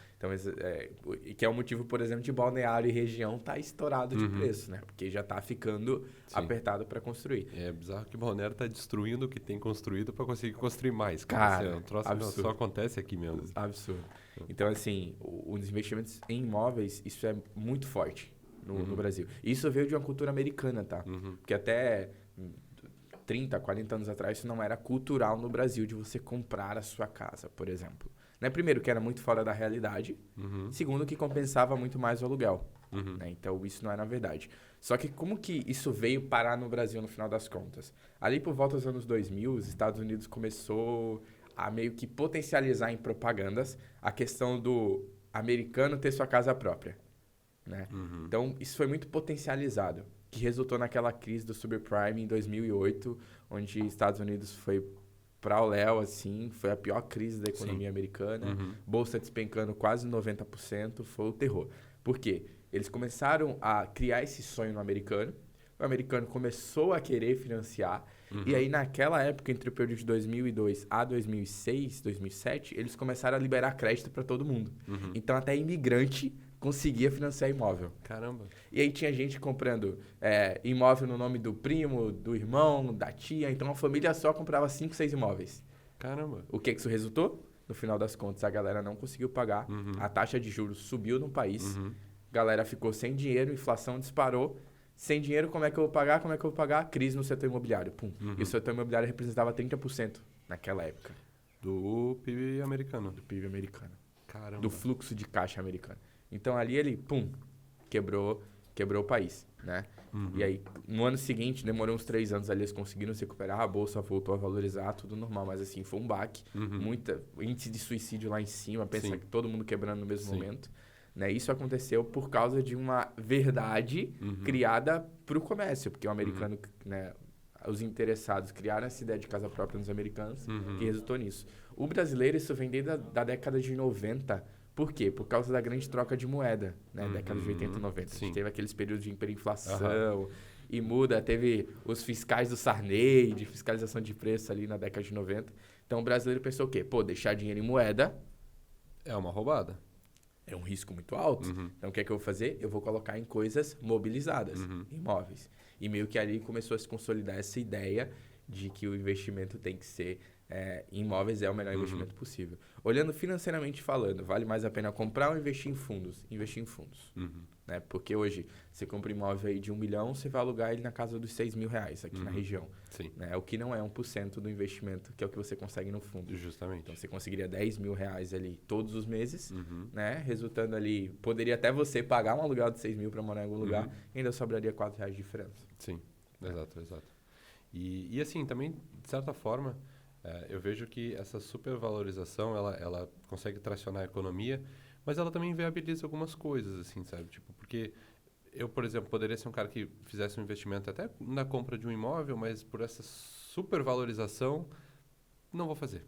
que é o motivo, por exemplo, de Balneário e região tá estourado de preço, né? Porque já tá ficando apertado para construir. É bizarro que Balneário tá destruindo o que tem construído para conseguir construir mais. Cara, é um troço que só acontece aqui mesmo. Absurdo. Então, assim, os investimentos em imóveis, isso é muito forte no Brasil. Isso veio de uma cultura americana, tá? Porque até 30, 40 anos atrás, isso não era cultural no Brasil de você comprar a sua casa, por exemplo. Né? Primeiro, que era muito fora da realidade. Segundo, que compensava muito mais o aluguel. Né? Então, isso não era verdade. Só que como que isso veio parar no Brasil no final das contas? Ali por volta dos anos 2000, os Estados Unidos começou a meio que potencializar em propagandas a questão do americano ter sua casa própria. Né? Então, isso foi muito potencializado, que resultou naquela crise do subprime em 2008, onde os Estados Unidos foi para o léu, assim, foi a pior crise da economia americana, bolsa despencando quase 90%, foi o terror. Por quê? Eles começaram a criar esse sonho no americano, o americano começou a querer financiar, e aí naquela época, entre o período de 2002 a 2006, 2007, eles começaram a liberar crédito para todo mundo. Então até imigrante conseguia financiar imóvel. Caramba. E aí tinha gente comprando imóvel no nome do primo, do irmão, da tia. Então a família só comprava 5, 6 imóveis. Caramba. O que isso resultou? No final das contas, a galera não conseguiu pagar. A taxa de juros subiu no país. Galera ficou sem dinheiro, inflação disparou. Sem dinheiro, como é que eu vou pagar? Como é que eu vou pagar? Crise no setor imobiliário. Pum. Uhum. E o setor imobiliário representava 30% naquela época. Do PIB americano. Do PIB americano. Caramba. Do fluxo de caixa americano. Então ali ele, pum, quebrou o país, né? Uhum. E aí, no ano seguinte, demorou uns 3 anos ali, eles conseguiram se recuperar, a bolsa voltou a valorizar, tudo normal. Mas assim, foi um baque. Uhum. Índice de suicídio lá em cima, pensa Sim. que todo mundo quebrando no mesmo Sim. momento. Né? Isso aconteceu por causa de uma verdade criada para o comércio, porque o americano, né, os interessados criaram essa ideia de casa própria nos americanos que resultou nisso. O brasileiro, isso vem desde a década de 90. Por quê? Por causa da grande troca de moeda, né? Década de 80 e 90. A Sim. gente teve aqueles períodos de hiperinflação e muda. Teve os fiscais do Sarney, de fiscalização de preço ali na década de 90. Então, o brasileiro pensou o quê? Pô, deixar dinheiro em moeda É uma roubada. é um risco muito alto. Então, o que é que eu vou fazer? Eu vou colocar em coisas mobilizadas, imóveis. E meio que ali começou a se consolidar essa ideia de que o investimento tem que ser em imóveis, é o melhor investimento possível. Olhando financeiramente falando, vale mais a pena comprar ou investir em fundos? Investir em fundos. Né? Porque hoje, você compra um imóvel aí de 1 milhão, você vai alugar ele na casa dos 6 mil reais aqui na região. Sim. Né? O que não é 1% do investimento, que é o que você consegue no fundo. Justamente. Então, você conseguiria 10 mil reais ali todos os meses, né? Resultando ali, poderia até você pagar um aluguel de 6 mil para morar em algum lugar, e ainda sobraria 4 reais de diferença. Sim, exato. E assim, também, de certa forma, eu vejo que essa supervalorização, ela consegue tracionar a economia, mas ela também viabiliza algumas coisas, assim, sabe? Tipo, porque eu, por exemplo, poderia ser um cara que fizesse um investimento até na compra de um imóvel, mas por essa supervalorização, não vou fazer.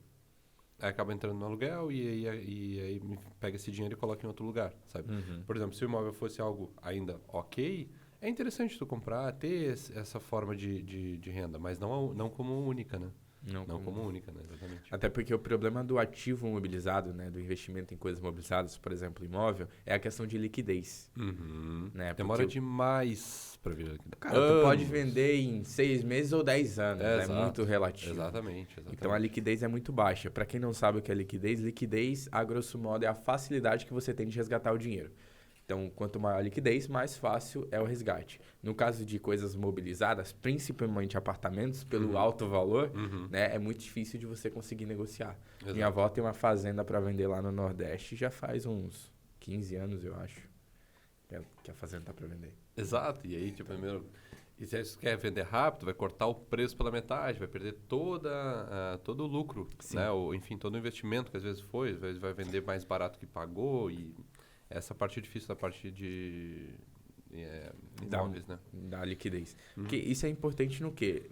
Aí acaba entrando no aluguel e aí pega esse dinheiro e coloca em outro lugar, sabe? Por exemplo, se o imóvel fosse algo ainda ok, é interessante tu comprar, ter essa forma de renda, mas não como única, né? Não como única, né? Exatamente. Até porque o problema do ativo mobilizado, né, do investimento em coisas mobilizadas, por exemplo, imóvel, é a questão de liquidez. Né? Demora Porque demais para vir aqui. cara, tu pode vender em 6 meses ou 10 anos, é Exato. muito relativo. Exatamente. Então a liquidez é muito baixa. Para quem não sabe o que é liquidez, a grosso modo, é a facilidade que você tem de resgatar o dinheiro. Então, quanto maior a liquidez, mais fácil é o resgate. No caso de coisas mobilizadas, principalmente apartamentos, pelo alto valor, né, é muito difícil de você conseguir negociar. Exato. Minha avó tem uma fazenda para vender lá no Nordeste já faz uns 15 anos, eu acho, que a fazenda tá para vender. Exato. E aí, tipo, primeiro... E se você quer vender rápido, vai cortar o preço pela metade, vai perder todo o lucro, né? Ou, enfim, todo o investimento que às vezes foi, às vezes vai vender mais barato que pagou e... Essa parte difícil da parte de imóveis, né? Da liquidez. Porque isso é importante no quê?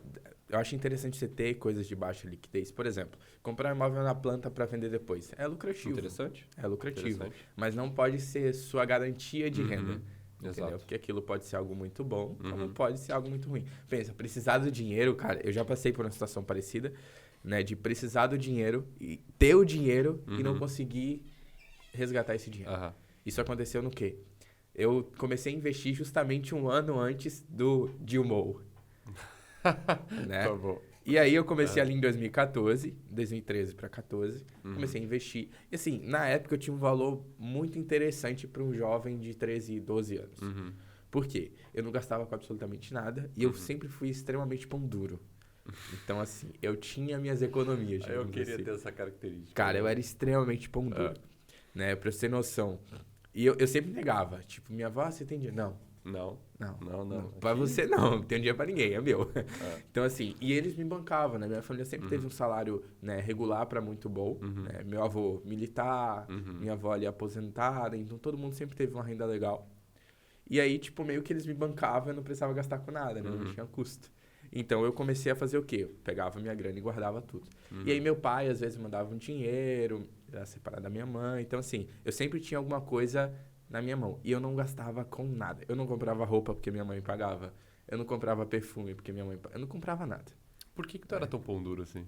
Eu acho interessante você ter coisas de baixa liquidez. Por exemplo, comprar um imóvel na planta para vender depois. É lucrativo. Interessante. É lucrativo. Interessante. Mas não pode ser sua garantia de renda. Entendeu? Exato. Porque aquilo pode ser algo muito bom, como pode ser algo muito ruim. Pensa, precisar do dinheiro, cara, eu já passei por uma situação parecida, né? De precisar do dinheiro, e ter o dinheiro e não conseguir resgatar esse dinheiro. Isso aconteceu no quê? Eu comecei a investir justamente um ano antes do Dilma. Né? Tá bom. E aí eu comecei ali em 2013 para 14, comecei a investir. E assim, na época eu tinha um valor muito interessante para um jovem de 13, 12 anos. Por quê? Eu não gastava com absolutamente nada e eu sempre fui extremamente pão duro. Então assim, eu tinha minhas economias. Eu queria assim. ter essa característica. Cara, eu era extremamente pão duro. Né? Pra você ter noção. E eu sempre negava. Tipo, minha avó, você tem dinheiro? Não. Pra você não tem dinheiro pra ninguém, é meu. Então assim, e eles me bancavam, né? Minha família sempre teve um salário, né, regular pra muito bom. Né? Meu avô militar, minha avó ali aposentada, então todo mundo sempre teve uma renda legal. E aí, tipo, meio que eles me bancavam, eu não precisava gastar com nada, né? Não tinha custo. Então eu comecei a fazer o quê? Eu pegava minha grana e guardava tudo. E aí meu pai às vezes mandava um dinheiro, era separado da minha mãe. Então assim, eu sempre tinha alguma coisa na minha mão. E eu não gastava com nada. Eu não comprava roupa porque minha mãe pagava. Eu não comprava perfume porque minha mãe pagava. Eu não comprava nada. Por que tu era tão pão duro assim?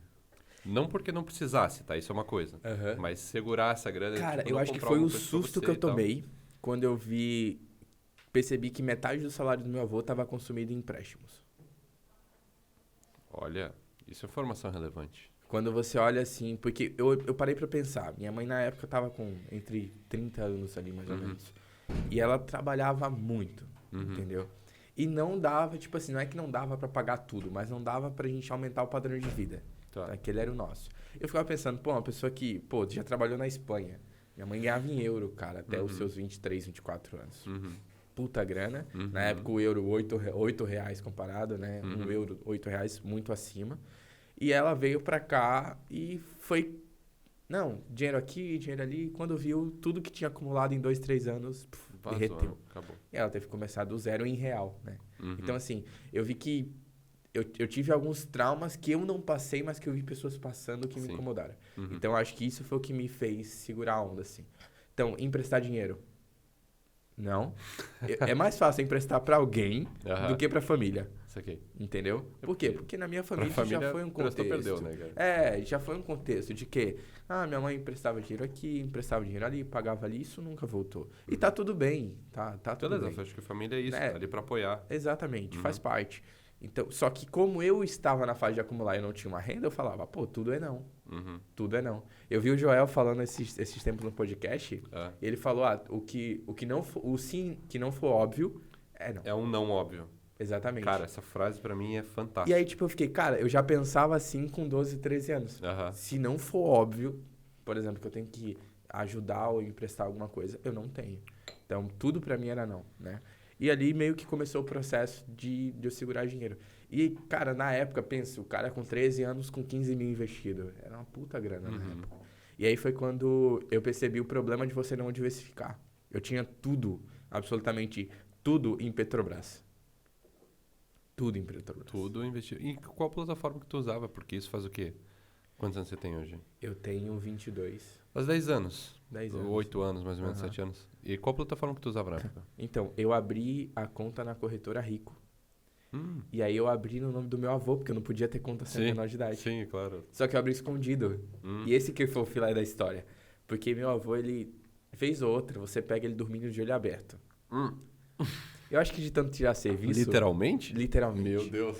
Não porque não precisasse, tá? Isso é uma coisa. Mas segurar essa grana... Cara, tipo, eu não acho que comprar foi o alguma coisa pra susto você que eu e tal. tomei quando eu percebi que metade do salário do meu avô estava consumido em empréstimos. Olha, isso é informação relevante. Quando você olha assim, porque eu parei pra pensar, minha mãe na época tava com entre 30 anos ali, mais ou menos. E ela trabalhava muito, entendeu? E não dava, tipo assim, não é que não dava pra pagar tudo, mas não dava pra gente aumentar o padrão de vida. Tá. Aquele era o nosso. Eu ficava pensando, pô, uma pessoa que, pô, já trabalhou na Espanha. Minha mãe ganhava em euro, cara, até os seus 23, 24 anos. Puta grana. Na época o euro, R$ 8 comparado, né? Um euro, R$ 8, muito acima. E ela veio pra cá e foi... Não, dinheiro aqui, dinheiro ali. Quando viu, tudo que tinha acumulado em 2, 3 anos, derreteu. Acabou. E ela teve que começar do zero em real, né? Então, assim, eu vi que eu tive alguns traumas que eu não passei, mas que eu vi pessoas passando que me incomodaram. Então, acho que isso foi o que me fez segurar a onda, assim. Então, emprestar dinheiro. Não. É mais fácil emprestar pra alguém do que pra família. Isso aqui. Entendeu? Por quê? Porque na minha família já foi um contexto. Perdeu, né, cara? Já foi um contexto de que minha mãe emprestava dinheiro aqui, emprestava dinheiro ali, pagava ali, isso nunca voltou. E tá tudo bem, tá tudo Beleza, bem. acho que a família é isso, Né? tá ali pra apoiar. Exatamente, faz parte. Então, só que como eu estava na fase de acumular e não tinha uma renda, eu falava, pô, tudo é não. Tudo é não. Eu vi o Joel falando esses tempos no podcast, ele falou, o que não for, o sim que não for óbvio, é não. É um não óbvio. Exatamente. Cara, essa frase pra mim é fantástica. E aí, tipo, eu fiquei, cara, eu já pensava assim com 12, 13 anos. Se não for óbvio, por exemplo, que eu tenho que ajudar ou emprestar alguma coisa, eu não tenho. Então, tudo pra mim era não, né? E ali meio que começou o processo de eu segurar dinheiro. E, cara, na época, pensa, o cara com 13 anos com 15 mil investido. Era uma puta grana na época. E aí foi quando eu percebi o problema de você não diversificar. Eu tinha tudo, absolutamente tudo em Petrobras. Tudo em Petrobras. Tudo investido. E qual plataforma que tu usava? Porque isso faz o quê? Quantos anos você tem hoje? Eu tenho 22. Faz 10 anos. 10 anos. 8 anos, mais ou menos, 7 anos. E qual plataforma que tu usava na época? Então, eu abri a conta na corretora Rico. E aí eu abri no nome do meu avô, porque eu não podia ter conta sem menor de idade. Sim, claro. Só que eu abri escondido. E esse que foi o filé da história. Porque meu avô, ele fez outra. Você pega ele dormindo de olho aberto. Eu acho que de tanto tirar serviço... Literalmente? Literalmente. Meu Deus.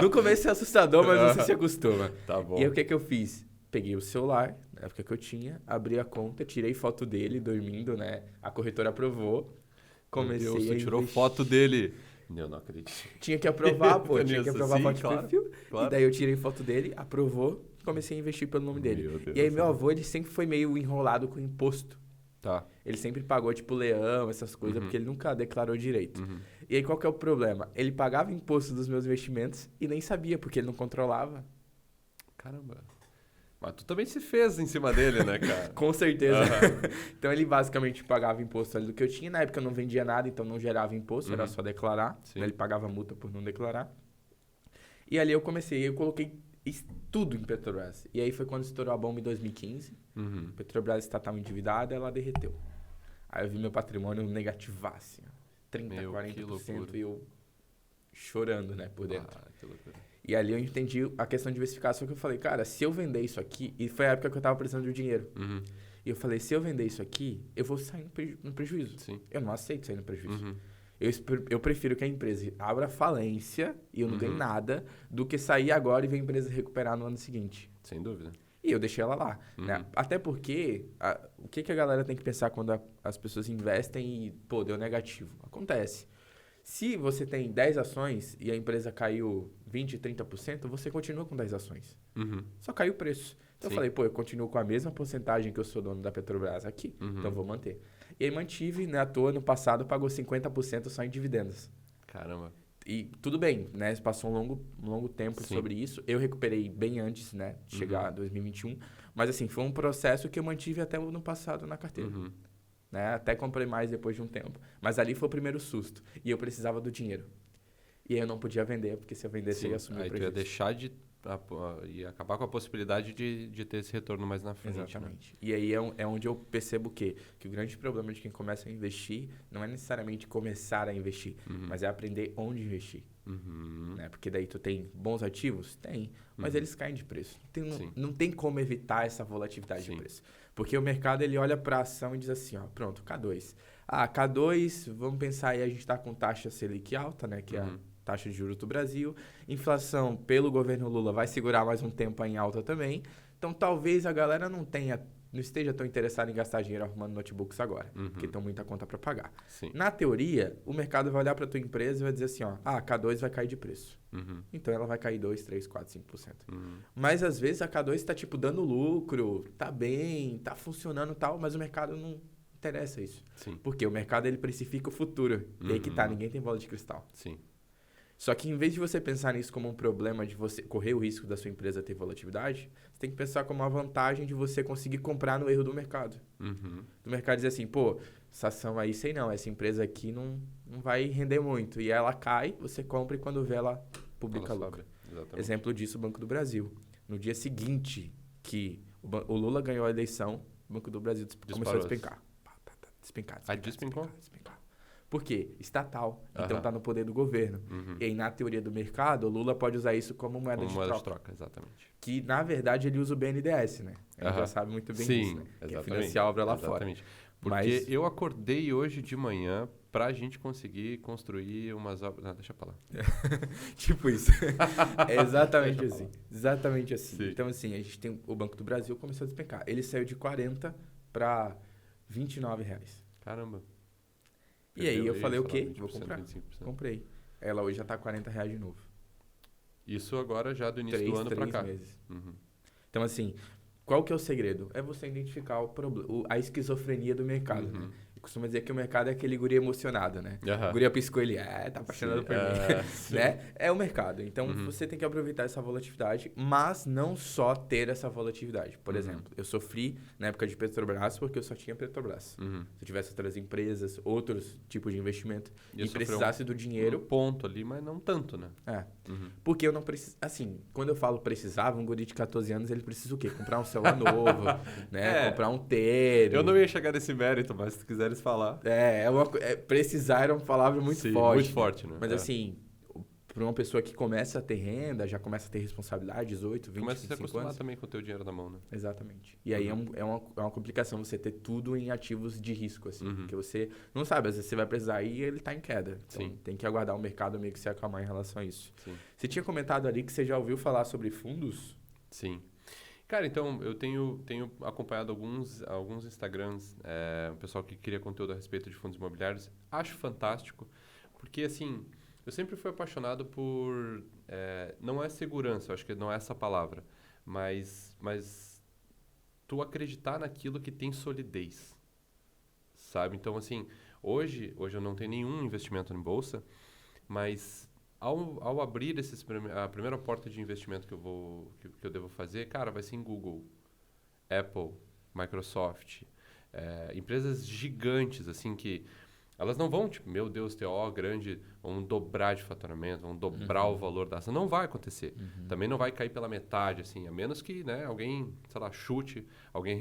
No começo é assustador, mas você se acostuma. Tá bom. E aí o que eu fiz? Peguei o celular, na época que eu tinha, abri a conta, tirei foto dele dormindo, né? A corretora aprovou. Comecei Meu Deus, a você tirou investir. foto dele. Eu não acredito. Tinha que aprovar, pô. Tinha que aprovar a Sim, foto de claro, perfil. claro. E daí eu tirei foto dele, aprovou, comecei a investir pelo nome dele. Meu Deus E aí do meu céu. avô, ele sempre foi meio enrolado com imposto. Tá. Ele sempre pagou, tipo, leão, essas coisas, porque ele nunca declarou direito. E aí, qual que é o problema? Ele pagava imposto dos meus investimentos e nem sabia, porque ele não controlava. Caramba. Mas tu também se fez em cima dele, né, cara? Com certeza. Então, ele basicamente pagava imposto ali do que eu tinha. Na época, eu não vendia nada, então não gerava imposto, era só declarar. Sim. Ele pagava multa por não declarar. E ali eu comecei, eu coloquei tudo em Petrobras. E aí foi quando estourou a bomba em 2015. Petrobras estatal endividada, ela derreteu. Aí eu vi meu patrimônio negativaço, 30, Meu, que 40% loucura. e eu chorando, né, por dentro. Ah, que loucura. E ali eu entendi a questão de diversificar, só que eu falei, cara, se eu vender isso aqui, e foi a época que eu tava precisando de dinheiro. E eu falei, se eu vender isso aqui, eu vou sair no prejuízo. Sim. Eu não aceito sair no prejuízo. Eu prefiro que a empresa abra falência e eu não ganhe nada, do que sair agora e ver a empresa recuperar no ano seguinte. Sem dúvida. E eu deixei ela lá. Né? Até porque, o que a galera tem que pensar quando as pessoas investem e, pô, deu negativo? Acontece. Se você tem 10 ações e a empresa caiu 20%, 30%, você continua com 10 ações. Só caiu o preço. Então eu falei, pô, eu continuo com a mesma porcentagem que eu sou dono da Petrobras aqui, então eu vou manter. E aí mantive, né, à toa, no passado pagou 50% só em dividendos. Caramba. E tudo bem, né? Passou um longo tempo sobre isso. Eu recuperei bem antes, né? De chegar a 2021. Mas, assim, foi um processo que eu mantive até no passado na carteira. Né? Até comprei mais depois de um tempo. Mas ali foi o primeiro susto. E eu precisava do dinheiro. E aí eu não podia vender, porque se eu vendesse, eu ia assumir o Aí tu ia prejuízo. deixar de... ia acabar com a possibilidade de ter esse retorno mais na frente. Exatamente. E aí é onde eu percebo que o grande problema de quem começa a investir não é necessariamente começar a investir, mas é aprender onde investir. Né? Porque daí tu tem bons ativos? Tem. Mas eles caem de preço. Não tem como evitar essa volatilidade de preço. Porque o mercado ele olha para a ação e diz assim, ó, pronto, K2. K2, vamos pensar aí, a gente está com taxa Selic alta, né? Que é a taxa de juros do Brasil. Inflação, pelo governo Lula, vai segurar mais um tempo aí em alta também. Então, talvez a galera não esteja tão interessada em gastar dinheiro arrumando notebooks agora, porque tem muita conta para pagar. Sim. Na teoria, o mercado vai olhar para tua empresa e vai dizer assim, ó, a K2 vai cair de preço. Então, ela vai cair 2, 3, 4, 5%. Mas, às vezes, a K2 está, tipo, dando lucro, tá bem, tá funcionando e tal, mas o mercado não interessa isso. Sim. Porque o mercado, ele precifica o futuro. E aí que tá, ninguém tem bola de cristal. Sim. Só que em vez de você pensar nisso como um problema de você correr o risco da sua empresa ter volatilidade, você tem que pensar como uma vantagem de você conseguir comprar no erro do mercado. Do mercado dizer assim, pô, essa ação aí, sei não, essa empresa aqui não vai render muito. E ela cai, você compra e quando vê ela publica lucro. Exemplo disso, o Banco do Brasil. No dia seguinte que o Lula ganhou a eleição, o Banco do Brasil começou a despencar. Despencar. Despencou? Por quê? Estatal. Então tá no poder do governo. E aí, na teoria do mercado, o Lula pode usar isso como moeda de troca. Exatamente. Que, na verdade, ele usa o BNDES, né? A gente já sabe muito bem disso, né? Que é financiar a obra lá fora. Porque eu acordei hoje de manhã pra gente conseguir construir umas obras... Não, deixa pra lá. Tipo isso. É exatamente assim. Exatamente assim. Sim. Então, assim, a gente tem o Banco do Brasil começou a despencar. Ele saiu de 40 para R$29. Caramba. E aí eu falei, o quê? 20%, Vou comprar. 25%. Comprei. Ela hoje já tá R$40 de novo. Isso agora já do início do ano pra cá. 3 meses. Então, assim, qual que é o segredo? É você identificar a esquizofrenia do mercado, né? Eu costumo dizer que o mercado é aquele guri emocionado, né? O guri piscou ele, tá apaixonado por mim, né? É o mercado. Então, você tem que aproveitar essa volatilidade, mas não só ter essa volatilidade. Por exemplo, eu sofri na época de Petrobras porque eu só tinha Petrobras. Se eu tivesse outras empresas, outros tipos de investimento e precisasse do dinheiro... Um ponto ali, mas não tanto, né? Porque eu não preciso... Assim, quando eu falo precisava, um guri de 14 anos, ele precisa o quê? Comprar um celular novo, né? Comprar um Tero. Eu não ia chegar nesse mérito, mas se quiseres falar... precisar era uma palavra muito forte. Muito forte, né? Mas assim, para uma pessoa que começa a ter renda, já começa a ter responsabilidade, 18, 20, começa a se 25 acostumar anos. também com o teu dinheiro na mão, né? Exatamente. E aí é uma complicação você ter tudo em ativos de risco, assim. Porque você não sabe, às vezes você vai precisar e ele tá em queda. Então tem que aguardar o mercado meio que se acalmar em relação a isso. Você tinha comentado ali que você já ouviu falar sobre fundos? Sim. Cara, então, eu tenho acompanhado alguns Instagrams, o pessoal que cria conteúdo a respeito de fundos imobiliários. Acho fantástico, porque, assim, eu sempre fui apaixonado por... não é segurança, eu acho que não é essa palavra, mas tu acreditar naquilo que tem solidez, sabe? Então, assim, hoje eu não tenho nenhum investimento em bolsa, mas... Ao abrir a primeira porta de investimento que eu devo fazer, cara, vai ser em Google, Apple, Microsoft, empresas gigantes, assim, que elas não vão, tipo, meu Deus, TO grande, vão dobrar de faturamento, vão dobrar o valor da ação. Não vai acontecer. Também não vai cair pela metade, assim, a menos que, né, alguém, sei lá, chute, alguém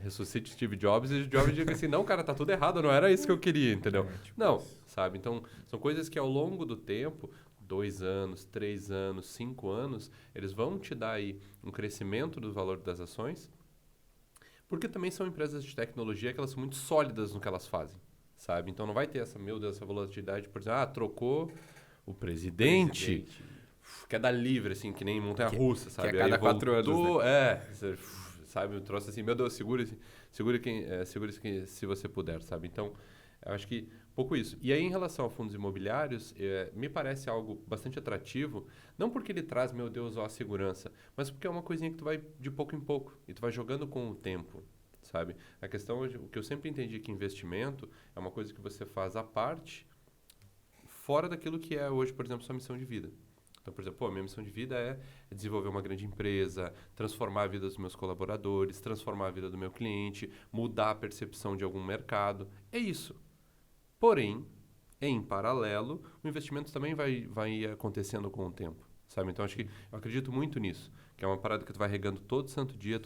ressuscite Steve Jobs e Jobs diga assim, não, cara, tá tudo errado, não era isso que eu queria, entendeu? Não, sabe? Então, são coisas que ao longo do tempo... 2 anos, 3 anos, 5 anos, eles vão te dar aí um crescimento do valor das ações, porque também são empresas de tecnologia que elas são muito sólidas no que elas fazem, sabe? Então não vai ter essa volatilidade, por exemplo, trocou o presidente. Queda livre, assim, que nem montanha-russa, sabe? Que a cada 4 anos, né? Sabe? Um troço assim, meu Deus, segure se você puder, sabe? Então, eu acho que pouco isso. E aí, em relação a fundos imobiliários, me parece algo bastante atrativo, não porque ele traz, meu Deus, a segurança, mas porque é uma coisinha que tu vai de pouco em pouco e tu vai jogando com o tempo, sabe? A questão, o que eu sempre entendi que investimento é uma coisa que você faz à parte, fora daquilo que é hoje, por exemplo, sua missão de vida. Então, por exemplo, a minha missão de vida é desenvolver uma grande empresa, transformar a vida dos meus colaboradores, transformar a vida do meu cliente, mudar a percepção de algum mercado. É isso. Porém, em paralelo, o investimento também vai acontecendo com o tempo, sabe? Então, eu acredito muito nisso, que é uma parada que tu vai regando todo santo dia,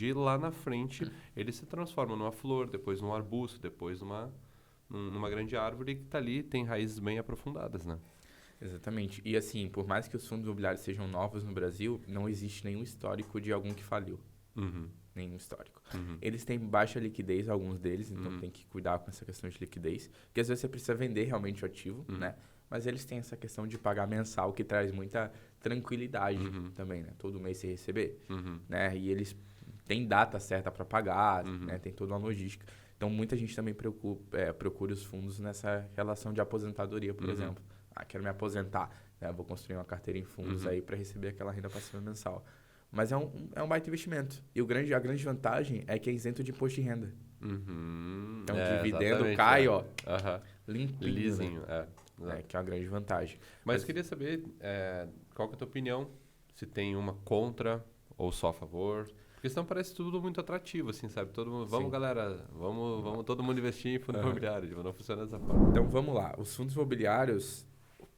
e lá na frente ele se transforma numa flor, depois num arbusto, depois numa grande árvore que está ali, tem raízes bem aprofundadas, né? Exatamente. E assim, por mais que os fundos imobiliários sejam novos no Brasil, não existe nenhum histórico de algum que faliu. Nenhum histórico. Eles têm baixa liquidez, alguns deles, então tem que cuidar com essa questão de liquidez. Porque às vezes você precisa vender realmente o ativo, né? mas eles têm essa questão de pagar mensal que traz muita tranquilidade também, né? Todo mês você receber, né? E eles têm data certa para pagar, né? Tem toda uma logística. Então, muita gente também procura os fundos nessa relação de aposentadoria, por exemplo. Ah, quero me aposentar, né? Vou construir uma carteira em fundos aí para receber aquela renda passiva mensal. Mas é um baita investimento. E a grande vantagem é que é isento de imposto de renda. Então, o dividendo cai, ó, limpinho. Lisinho, Que é uma grande vantagem. Mas queria saber qual que é a tua opinião, se tem uma contra ou só a favor. Porque senão parece tudo muito atrativo, assim, sabe? Todo mundo, vamos, galera, vamos todo mundo investir em fundo imobiliário. Tipo, não funciona dessa forma. Então, vamos lá. Os fundos imobiliários,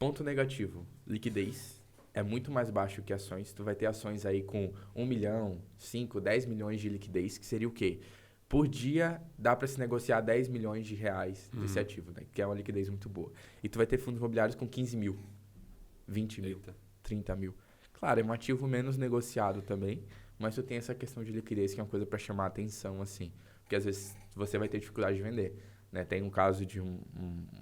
ponto negativo, liquidez. É muito mais baixo que ações. Tu vai ter ações aí com 1 milhão, 5, 10 milhões de liquidez, que seria o quê? Por dia, dá para se negociar 10 milhões de reais desse ativo, né? Que é uma liquidez muito boa. E tu vai ter fundos imobiliários com 15 mil, 20 mil, 30 mil. Claro, é um ativo menos negociado também, mas tu tem essa questão de liquidez que é uma coisa para chamar a atenção, assim. Porque às vezes você vai ter dificuldade de vender. Né? Tem um caso de um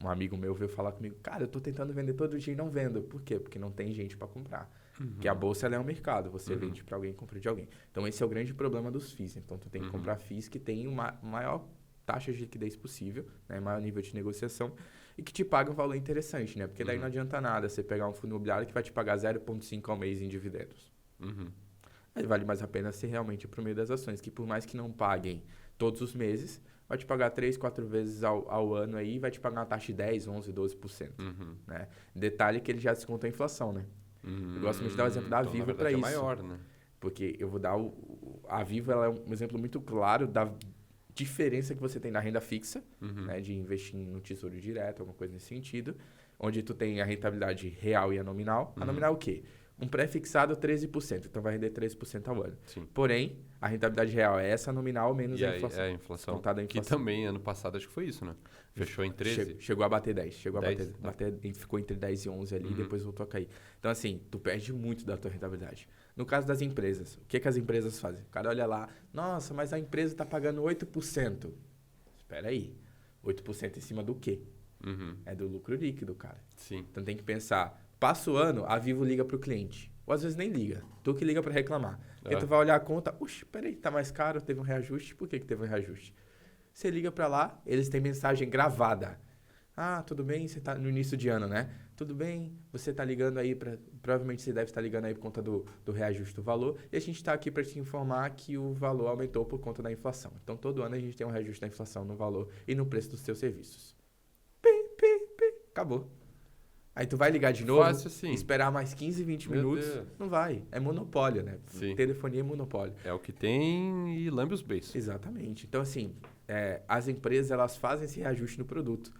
amigo meu veio falar comigo, cara, eu tô tentando vender todo dia e não vendo. Por quê? Porque não tem gente para comprar. Porque a bolsa ela é um mercado, você vende para alguém e compra de alguém. Então esse é o grande problema dos FIIs. Então tu tem que comprar FIIs que tem uma maior taxa de liquidez possível, né? Maior nível de negociação e que te pagam um valor interessante, né? Porque daí não adianta nada você pegar um fundo imobiliário que vai te pagar 0,5 ao mês em dividendos. Aí vale mais a pena ser realmente por meio das ações, que por mais que não paguem todos os meses, vai te pagar 3, 4 vezes ao ano aí e vai te pagar uma taxa de 10, 11, 12%. Né? Detalhe que ele já desconta a inflação, né? Eu gosto muito de dar o exemplo da Vivo para isso. É maior, né? Porque eu vou dar a Vivo ela é um exemplo muito claro da diferença que você tem na renda fixa, né? De investir no tesouro direto, alguma coisa nesse sentido, onde tu tem a rentabilidade real e a nominal. A nominal é o quê? Um pré-fixado 13%, então vai render 13% ao ano. Sim. Porém, a rentabilidade real é essa nominal menos a inflação. É a inflação. Contada a Que inflação. também, ano passado, acho que foi isso, né? Fechou em 13. Chegou a bater 10. Chegou 10, a bater, ficou entre 10 e 11 ali e depois voltou a cair. Então, assim, tu perde muito da tua rentabilidade. No caso das empresas, o que as empresas fazem? O cara olha lá, nossa, mas a empresa está pagando 8%. Espera aí, 8% em cima do quê? É do lucro líquido, cara. Sim. Então tem que pensar, passa o ano, a Vivo liga para o cliente. Ou às vezes nem liga. Tu que liga para reclamar. Porque tu vai olhar a conta, peraí, tá mais caro, teve um reajuste. Por que teve um reajuste? Você liga para lá, eles têm mensagem gravada. Ah, tudo bem, você tá no início de ano, né? Tudo bem, você tá ligando aí provavelmente você deve estar ligando aí por conta do reajuste do valor. E a gente está aqui para te informar que o valor aumentou por conta da inflação. Então, todo ano a gente tem um reajuste da inflação no valor e no preço dos seus serviços. Acabou. Aí tu vai ligar de novo, Fácil, assim. esperar mais 15, 20 Meu minutos. Deus. Não vai. É monopólio, né? Sim. Telefonia é monopólio. É o que tem e lambe os beijos. Exatamente. Então, assim, as empresas, elas fazem esse reajuste no produto.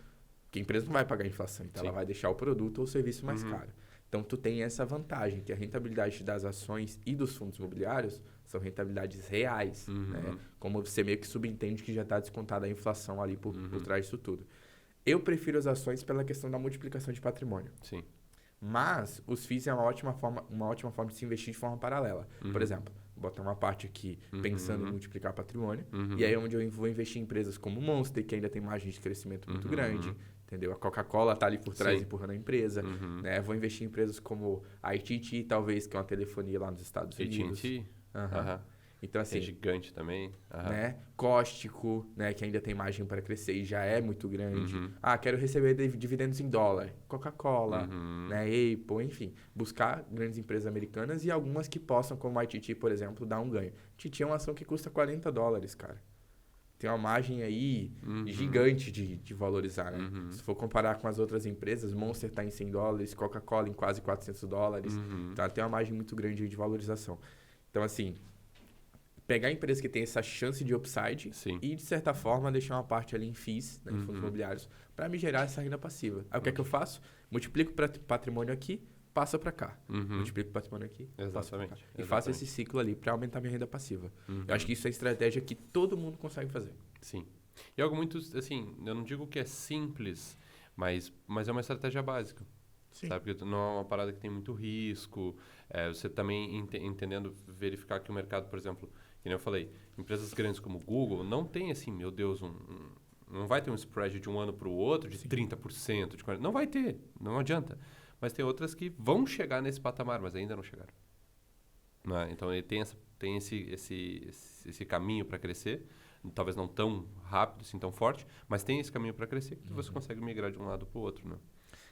Porque a empresa não vai pagar a inflação, então ela vai deixar o produto ou o serviço mais caro. Então, tu tem essa vantagem, que a rentabilidade das ações e dos fundos imobiliários são rentabilidades reais. Né? Como você meio que subentende que já está descontada a inflação ali por trás disso tudo. Eu prefiro as ações pela questão da multiplicação de patrimônio. Sim. Mas os FIIs é uma ótima forma de se investir de forma paralela. Por exemplo, vou botar uma parte aqui pensando em multiplicar patrimônio. E aí é onde eu vou investir em empresas como Monster, que ainda tem margem de crescimento muito grande. Entendeu? A Coca-Cola está ali por trás empurrando a empresa. Né? Vou investir em empresas como a AT&T, talvez, que é uma telefonia lá nos Estados Unidos. AT&T? Então, assim, é gigante também. Né? Cóstico, né? Que ainda tem margem para crescer e já é muito grande. Quero receber dividendos em dólar. Coca-Cola, né? Apple, enfim. Buscar grandes empresas americanas e algumas que possam, como a ITT, por exemplo, dar um ganho. ITT é uma ação que custa $40, cara. Tem uma margem aí gigante de valorizar, né? Se for comparar com as outras empresas, Monster está em $100, Coca-Cola em quase $400. Então, tem uma margem muito grande aí de valorização. Então, assim, pegar empresas que tem essa chance de upside e, de certa forma, deixar uma parte ali em FIIs, né, em fundos imobiliários, para me gerar essa renda passiva. Aí, o que é que eu faço? Multiplico o patrimônio aqui, passa para cá. Multiplico o patrimônio aqui, passa para cá. E faço esse ciclo ali para aumentar minha renda passiva. Eu acho que isso é estratégia que todo mundo consegue fazer. Sim. E algo muito, assim, eu não digo que é simples, mas é uma estratégia básica. Sim. Sabe? Porque não é uma parada que tem muito risco. Você também entendendo, verificar que o mercado, por exemplo, que nem eu falei, empresas grandes como o Google não tem, assim, meu Deus, Não vai ter um spread de um ano para o outro de 30%, de 40%. Não vai ter, não adianta. Mas tem outras que vão chegar nesse patamar, mas ainda não chegaram. Né? Então, ele tem esse caminho para crescer. Talvez não tão rápido, assim, tão forte, mas tem esse caminho para crescer que você consegue migrar de um lado para o outro, né?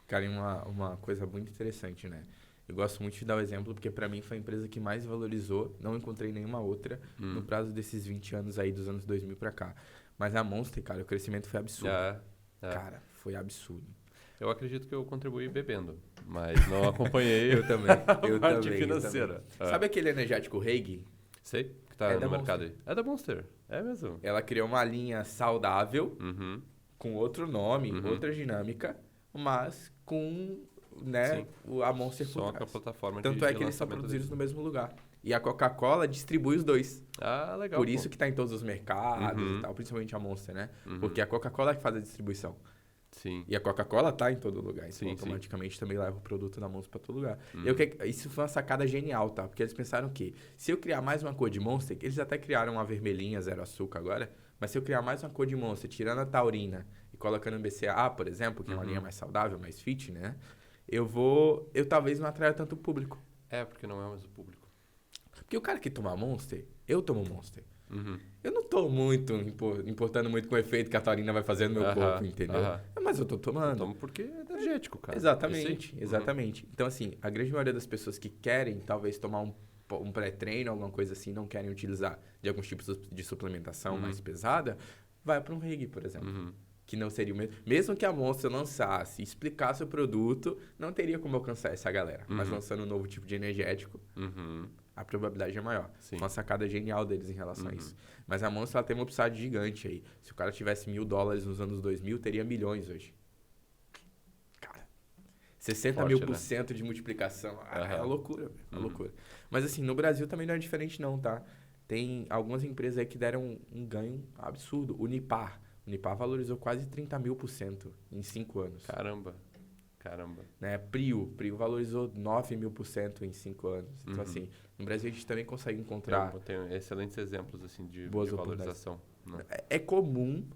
Cara, e uma coisa muito interessante, né? Eu gosto muito de dar o exemplo porque para mim foi a empresa que mais valorizou, não encontrei nenhuma outra no prazo desses 20 anos aí, dos anos 2000 para cá. Mas a Monster, cara, o crescimento foi absurdo. Cara, foi absurdo. Eu acredito que eu contribuí bebendo, mas não acompanhei eu também, a parte financeira. Sabe aquele energético Reig? Sei, que tá no mercado aí. É da Monster, é mesmo. Ela criou uma linha saudável, com outro nome, outra dinâmica, mas com a Monster por só trás. com a plataforma Tanto é que eles são produzidos no mesmo lugar. E a Coca-Cola distribui os dois. Ah, legal. Por isso que tá em todos os mercados e tal, principalmente a Monster, né? Porque a Coca-Cola é que faz a distribuição. Sim. E a Coca-Cola tá em todo lugar, então Sim, automaticamente também leva o produto da Monster pra todo lugar. Isso foi uma sacada genial, tá? Porque eles pensaram que se eu criar mais uma cor de Monster, eles até criaram uma vermelhinha, zero açúcar agora, mas se eu criar mais uma cor de Monster, tirando a taurina e colocando o BCAA, por exemplo, que é uma linha mais saudável, mais fit, né? Eu talvez não atraia tanto público. É, porque não é mais o público. Porque o cara que toma Monster, eu tomo Monster. Eu não tô muito importando muito com o efeito que a taurina vai fazer no meu corpo, entendeu? Mas eu tô tomando. Eu tomo porque é energético, cara. Exatamente. Então, assim, a grande maioria das pessoas que querem, talvez, tomar um pré-treino, alguma coisa assim, não querem utilizar de alguns tipos de suplementação mais pesada, vai para um Rig, por exemplo. Que não seria o mesmo. Mesmo que a Monster lançasse e explicasse o produto, não teria como alcançar essa galera. Mas lançando um novo tipo de energético, a probabilidade é maior. Sim. Uma sacada genial deles em relação a isso. Mas a Monster ela tem uma upside gigante aí. Se o cara tivesse $1.000 nos anos 2000, teria milhões hoje. Cara, 60 mil por cento de multiplicação. É uma loucura, velho. É uma loucura. Mas assim, no Brasil também não é diferente não, tá? Tem algumas empresas aí que deram um ganho absurdo. O Unipar valorizou quase 30 mil por cento em 5 anos. Caramba. Né? Prio valorizou 9 mil por cento em 5 anos. Então, assim, no Brasil a gente também consegue encontrar... Tem excelentes exemplos, assim, de valorização. Né? É comum,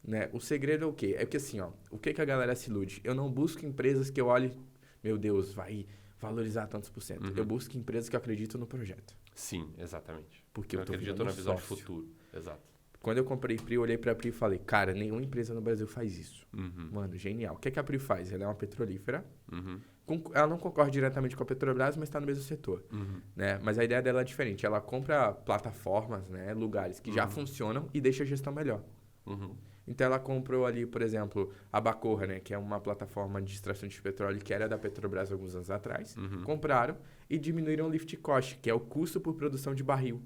né? O segredo é o quê? É que, assim, ó, o que a galera se ilude? Eu não busco empresas que eu olhe, meu Deus, vai valorizar tantos por cento. Eu busco empresas que eu acredito no projeto. Sim, exatamente. Porque eu acredito na visão de futuro. Exato. Quando eu comprei Prio, olhei pra Prio e falei, cara, nenhuma empresa no Brasil faz isso. Mano, genial. O que a Prio faz? Ela é uma petrolífera. Ela não concorre diretamente com a Petrobras, mas está no mesmo setor. Né? Mas a ideia dela é diferente. Ela compra plataformas, né, lugares que já funcionam e deixa a gestão melhor. Então, ela comprou ali, por exemplo, a Bacorra, né, que é uma plataforma de extração de petróleo que era da Petrobras alguns anos atrás. Compraram e diminuíram o lift cost, que é o custo por produção de barril.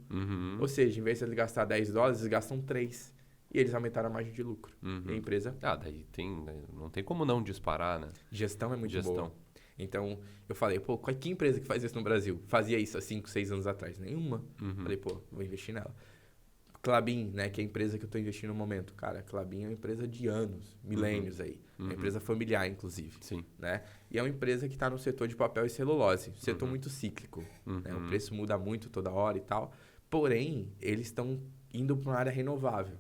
Ou seja, em vez de eles gastar $10, eles gastam 3. E eles aumentaram a margem de lucro. E a empresa... daí não tem como não disparar, né? Gestão é muito boa. Então, eu falei, pô, que empresa que faz isso no Brasil? Fazia isso há 5, 6 anos atrás? Nenhuma. Falei, pô, vou investir nela. Klabin, né, que é a empresa que eu estou investindo no momento. Cara, Klabin é uma empresa de anos, milênios aí. É uma empresa familiar, inclusive. Sim. Né? E é uma empresa que está no setor de papel e celulose. Setor muito cíclico. Né? O preço muda muito toda hora e tal. Porém, eles estão indo para uma área renovável.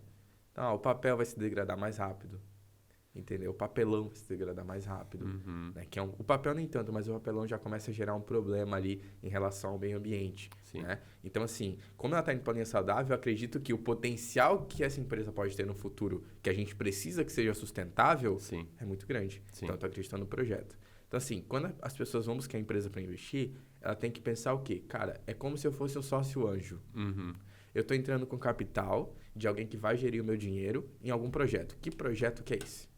Então, o papel vai se degradar mais rápido. Entendeu? O papelão vai se degradar mais rápido. Né? Que o papel nem tanto, mas o papelão já começa a gerar um problema ali em relação ao meio ambiente. Né? Então, assim, como ela está indo para a linha saudável, eu acredito que o potencial que essa empresa pode ter no futuro, que a gente precisa que seja sustentável, é muito grande. Então, eu estou acreditando no projeto. Então, assim, quando as pessoas vão buscar a empresa para investir, ela tem que pensar o quê? Cara, é como se eu fosse um sócio anjo. Eu estou entrando com capital de alguém que vai gerir o meu dinheiro em algum projeto. Que projeto que é esse?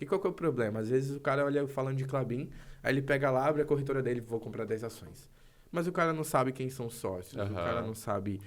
Qual que é o problema? Às vezes o cara olha falando de Klabin, aí ele pega lá, abre a corretora dele e vou comprar 10 ações. Mas o cara não sabe quem são os sócios, o cara não sabe...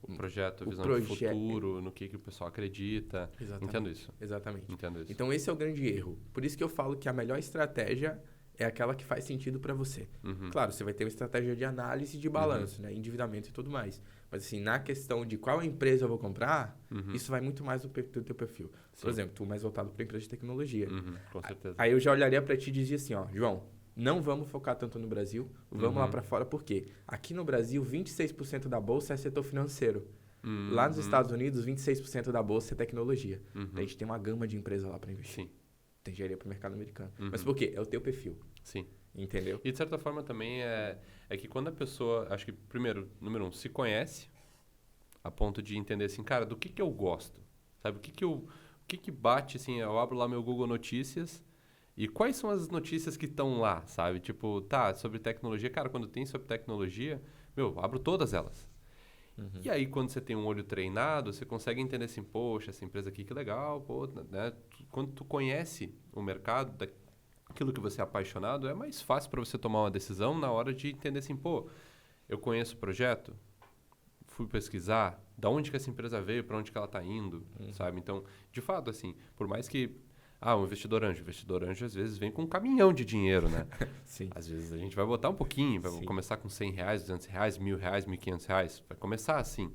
o projeto, visão de futuro, no que o pessoal acredita. Entendo isso. Exatamente. Entendo isso. Então esse é o grande erro. Por isso que eu falo que a melhor estratégia é aquela que faz sentido para você. Claro, você vai ter uma estratégia de análise de balanço, né? Endividamento e tudo mais. Mas assim, na questão de qual empresa eu vou comprar, isso vai muito mais do teu perfil. Por exemplo, tu mais voltado para empresa de tecnologia. Com certeza. Aí eu já olharia para ti e dizia assim, ó, João, não vamos focar tanto no Brasil, vamos lá para fora, por quê? Aqui no Brasil, 26% da bolsa é setor financeiro. Lá nos Estados Unidos, 26% da bolsa é tecnologia. Uhum. A gente tem uma gama de empresas lá para investir. Sim. Tem engenharia para o mercado americano. Uhum. Mas por quê? É o teu perfil. Sim. Entendeu? E de certa forma também é que quando a pessoa, acho que primeiro, número 1, se conhece, a ponto de entender assim, cara, do que eu gosto? Sabe, o que bate, assim, eu abro lá meu Google Notícias e quais são as notícias que estão lá, sabe? Tipo, tá, sobre tecnologia, cara, quando tem sobre tecnologia, eu abro todas elas. Uhum. E aí, quando você tem um olho treinado, você consegue entender assim, poxa, essa empresa aqui que legal, pô, né? Quando tu conhece o mercado, aquilo que você é apaixonado, é mais fácil para você tomar uma decisão na hora de entender assim, pô, eu conheço o projeto, fui pesquisar, da onde que essa empresa veio, para onde que ela está indo, sabe? Então, de fato, assim, por mais que um investidor anjo às vezes vem com um caminhão de dinheiro, né? Sim. Às vezes a gente vai botar um pouquinho, vai Sim. começar com R$100, R$200, R$1.000, R$1.500, vai começar assim.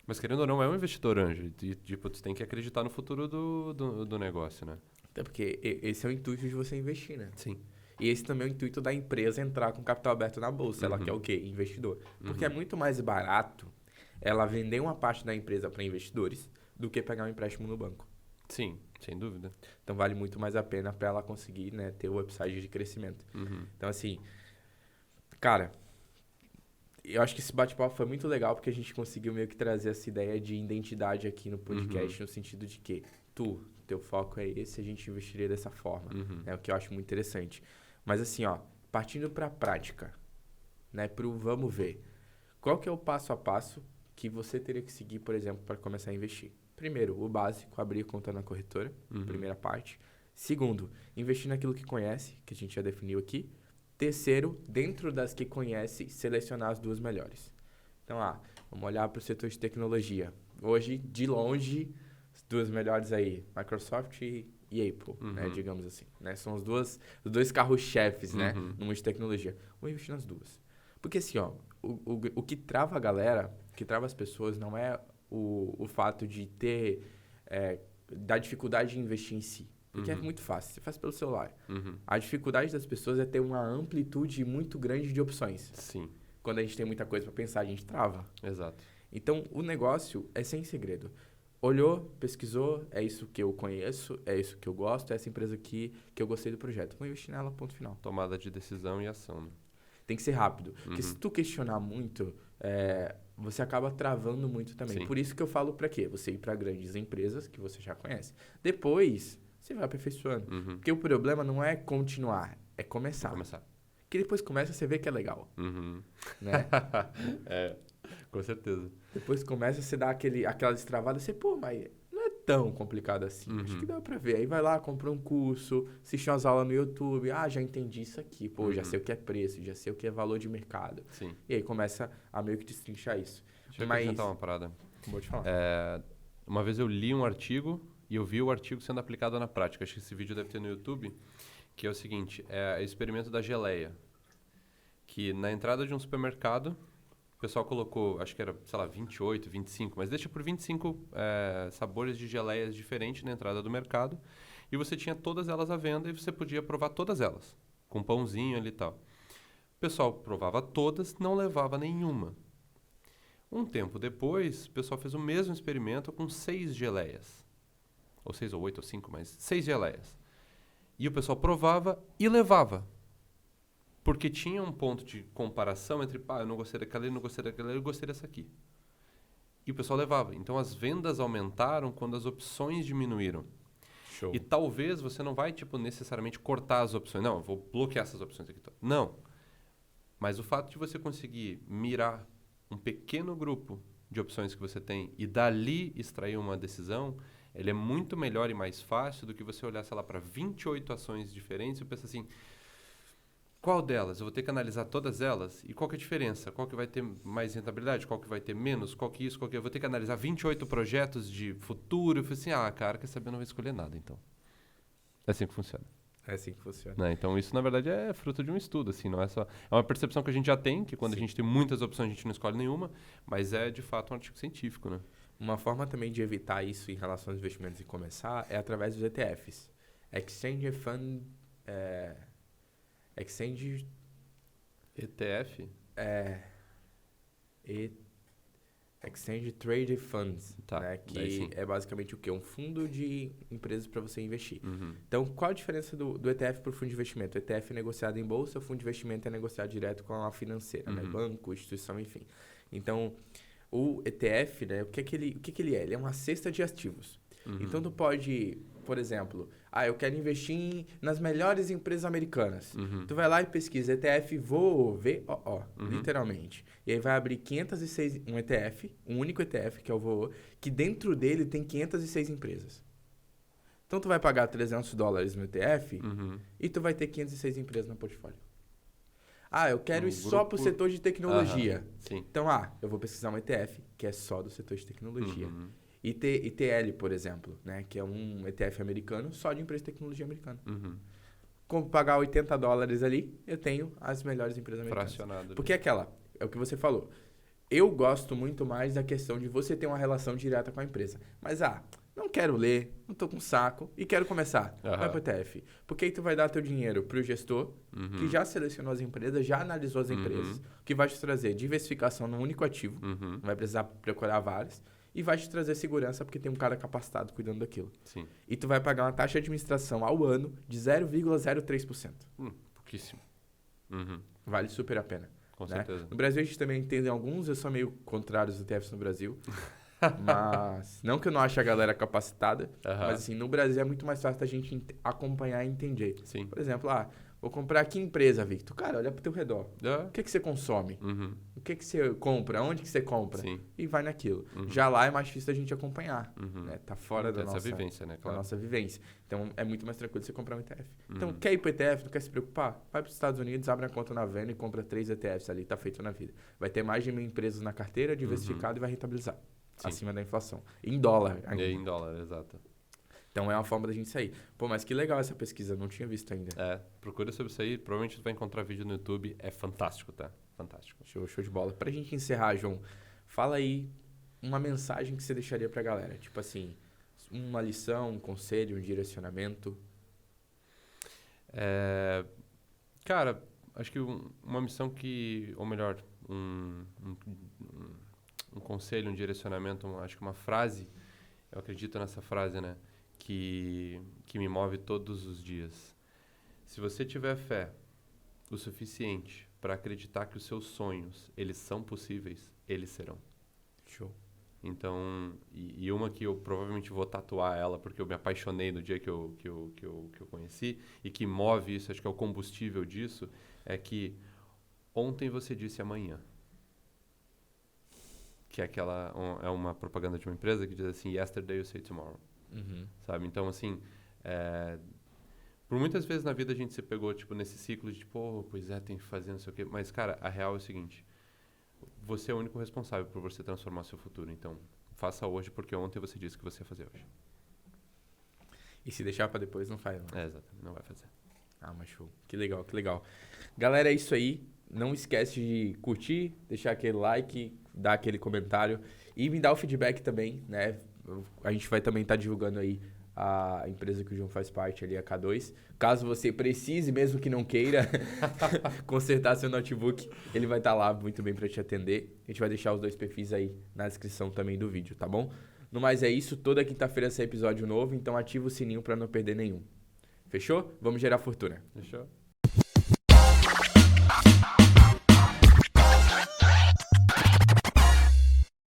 Mas querendo ou não, é um investidor anjo. E, tipo, tu tem que acreditar no futuro do negócio, né? Até porque esse é o intuito de você investir, né? Sim. E esse também é o intuito da empresa entrar com capital aberto na bolsa. Ela quer o quê? Investidor. Porque é muito mais barato ela vender uma parte da empresa para investidores do que pegar um empréstimo no banco. Sim, sem dúvida. Então vale muito mais a pena para ela conseguir, né, ter o upside de crescimento. Então assim, cara, eu acho que esse bate-papo foi muito legal porque a gente conseguiu meio que trazer essa ideia de identidade aqui no podcast, no sentido de que teu foco é esse, a gente investiria dessa forma. É o que eu acho muito interessante. Mas assim, ó, partindo para a prática, né, pro vamos ver. Qual que é o passo a passo que você teria que seguir, por exemplo, para começar a investir? Primeiro, o básico, abrir conta na corretora, primeira parte. Segundo, investir naquilo que conhece, que a gente já definiu aqui. Terceiro, dentro das que conhece, selecionar as duas melhores. Então, vamos olhar para o setor de tecnologia. Hoje, de longe, as duas melhores aí, Microsoft e Apple, né, digamos assim. Né? São os dois carros-chefes, né, no mundo de tecnologia. Vou investir nas duas. Porque assim, ó, o que trava a galera, o que trava as pessoas não é o fato de ter, da dificuldade de investir em si. Porque é muito fácil, você faz pelo celular. A dificuldade das pessoas é ter uma amplitude muito grande de opções. Sim. Quando a gente tem muita coisa para pensar, a gente trava. Exato. Então, o negócio é sem segredo. Olhou, pesquisou, é isso que eu conheço, é isso que eu gosto, é essa empresa aqui que eu gostei do projeto. Vou investir nela, ponto final. Tomada de decisão e ação, né? Tem que ser rápido. Porque se tu questionar muito, você acaba travando muito também. Sim. Por isso que eu falo para quê? Você ir para grandes empresas que você já conhece. Depois, você vai aperfeiçoando. Porque o problema não é continuar, é começar. Porque depois começa, você vê que é legal. Né? Com certeza. Depois começa, você dá aquela destravada, você, pô, mas não é tão complicado assim. Acho que dá pra ver. Aí vai lá, compra um curso, assiste umas aulas no YouTube. Já entendi isso aqui. Pô, já sei o que é preço, já sei o que é valor de mercado. Sim. E aí começa a meio que destrinchar isso. Deixa eu acrescentar uma parada. Vou te falar. Uma vez eu li um artigo e eu vi o artigo sendo aplicado na prática. Acho que esse vídeo deve ter no YouTube. Que é o seguinte, é o experimento da geleia. Que na entrada de um supermercado, o pessoal colocou, acho que era, sei lá, 28, 25, mas deixa por 25 sabores de geleias diferentes na entrada do mercado. E você tinha todas elas à venda e você podia provar todas elas, com pãozinho ali e tal. O pessoal provava todas, não levava nenhuma. Um tempo depois, o pessoal fez o mesmo experimento com 6 geleias. Ou 6 ou 8 ou 5, mas 6 geleias. E o pessoal provava e levava. Porque tinha um ponto de comparação entre, eu não gostei daquela, eu não gostei daquela, eu gostei dessa aqui. E o pessoal levava. Então, as vendas aumentaram quando as opções diminuíram. Show. E talvez você não vai, necessariamente cortar as opções. Não, eu vou bloquear essas opções aqui. Não. Mas o fato de você conseguir mirar um pequeno grupo de opções que você tem e dali extrair uma decisão, ele é muito melhor e mais fácil do que você olhar, sei lá, para 28 ações diferentes e pensar assim, qual delas? Eu vou ter que analisar todas elas? E qual que é a diferença? Qual que vai ter mais rentabilidade? Qual que vai ter menos? Qual que isso? Qual que... Eu vou ter que analisar 28 projetos de futuro. Eu falei assim, cara, quer saber? Eu não vou escolher nada, então. É assim que funciona. É assim que funciona. Né? Então, isso, na verdade, é fruto de um estudo, assim, não é só... É uma percepção que a gente já tem, que quando a gente tem muitas opções, a gente não escolhe nenhuma, mas é, de fato, um artigo científico, né? Uma forma também de evitar isso em relação aos investimentos e começar é através dos ETFs. Exchange Fund... Exchange... ETF? Exchange Traded Funds, Tá, né? daí Que sim. é basicamente o quê? Um fundo de empresas para você investir. Uhum. Então, qual a diferença do ETF para o fundo de investimento? O ETF é negociado em bolsa, o fundo de investimento é negociado direto com a financeira, né? Banco, instituição, enfim. Então, o ETF, né? O que que ele é? Ele é uma cesta de ativos. Então, tu pode, por exemplo, eu quero investir nas melhores empresas americanas. Tu vai lá e pesquisa ETF VOO, literalmente. E aí vai abrir 506, um ETF, um único ETF, que é o VOO, que dentro dele tem 506 empresas. Então, tu vai pagar $300 no ETF e tu vai ter 506 empresas no portfólio. Eu quero ir só pro setor de tecnologia. Sim. Então, eu vou pesquisar um ETF que é só do setor de tecnologia. ITL, por exemplo, né? Que é um ETF americano só de empresa de tecnologia americana. Como pagar $80 ali, eu tenho as melhores empresas americanas. Fracionado. Porque é o que você falou. Eu gosto muito mais da questão de você ter uma relação direta com a empresa. Mas, não quero ler, não tô com saco e quero começar. Vai pro ETF. Porque aí tu vai dar teu dinheiro pro gestor, que já selecionou as empresas, já analisou as empresas, que vai te trazer diversificação num único ativo, não vai precisar procurar vários, e vai te trazer segurança porque tem um cara capacitado cuidando daquilo. Sim. E tu vai pagar uma taxa de administração ao ano de 0,03%. Pouquíssimo. Vale super a pena. Com né? certeza. No Brasil a gente também tem alguns, eu sou meio contrário aos ETFs no Brasil. Mas, não que eu não ache a galera capacitada, mas assim, no Brasil é muito mais fácil da gente acompanhar e entender. Sim. Por exemplo, vou comprar aqui empresa, Victor. Cara, olha pro teu redor. O que você consome? O que você compra? Onde que você compra? Sim. E vai naquilo. Já lá é mais difícil da gente acompanhar. Né? Tá fora da Essa nossa vivência, né? da Claro. nossa vivência. Então, é muito mais tranquilo você comprar um ETF. Então, quer ir pro ETF, não quer se preocupar? Vai para os Estados Unidos, abre a conta na Veno e compra 3 ETFs ali. Tá feito na vida. Vai ter mais de 1.000 empresas na carteira, diversificado e vai rentabilizar. Sim. Acima da inflação. Em dólar ainda. E em dólar, exato. Então, é uma forma da gente sair. Pô, mas que legal essa pesquisa. Não tinha visto ainda. Procura sobre isso aí. Provavelmente tu vai encontrar vídeo no YouTube. É fantástico, tá? Fantástico. Show de bola. Pra gente encerrar, João, fala aí uma mensagem que você deixaria pra galera. Tipo assim, uma lição, um conselho, um direcionamento. Cara, acho que uma missão que... Ou melhor, um conselho, um direcionamento, acho que uma frase... Eu acredito nessa frase, né? Que me move todos os dias. Se você tiver fé o suficiente para acreditar que os seus sonhos, eles são possíveis, eles serão. Show. Então, e uma que eu provavelmente vou tatuar ela, porque eu me apaixonei no dia que eu conheci, e que move isso, acho que é o combustível disso, é que ontem você disse amanhã. Que é é uma propaganda de uma empresa que diz assim, yesterday you say tomorrow. Sabe? Então, assim, por muitas vezes na vida a gente se pegou, tipo, nesse ciclo de, tipo, pois tem que fazer não sei o quê. Mas, cara, a real é o seguinte, você é o único responsável por você transformar seu futuro. Então, faça hoje, porque ontem você disse que você ia fazer hoje. E se deixar pra depois, não faz, não. Exatamente, não vai fazer. Mas show. Que legal, que legal. Galera, é isso aí. Não esquece de curtir, deixar aquele like, dar aquele comentário e me dar o feedback também, né? A gente vai também estar divulgando aí a empresa que o João faz parte ali, a K2. Caso você precise, mesmo que não queira, consertar seu notebook, ele vai estar lá muito bem para te atender. A gente vai deixar os 2 perfis aí na descrição também do vídeo, tá bom? No mais é isso, toda quinta-feira sai episódio novo, então ativa o sininho para não perder nenhum. Fechou? Vamos gerar fortuna. Fechou?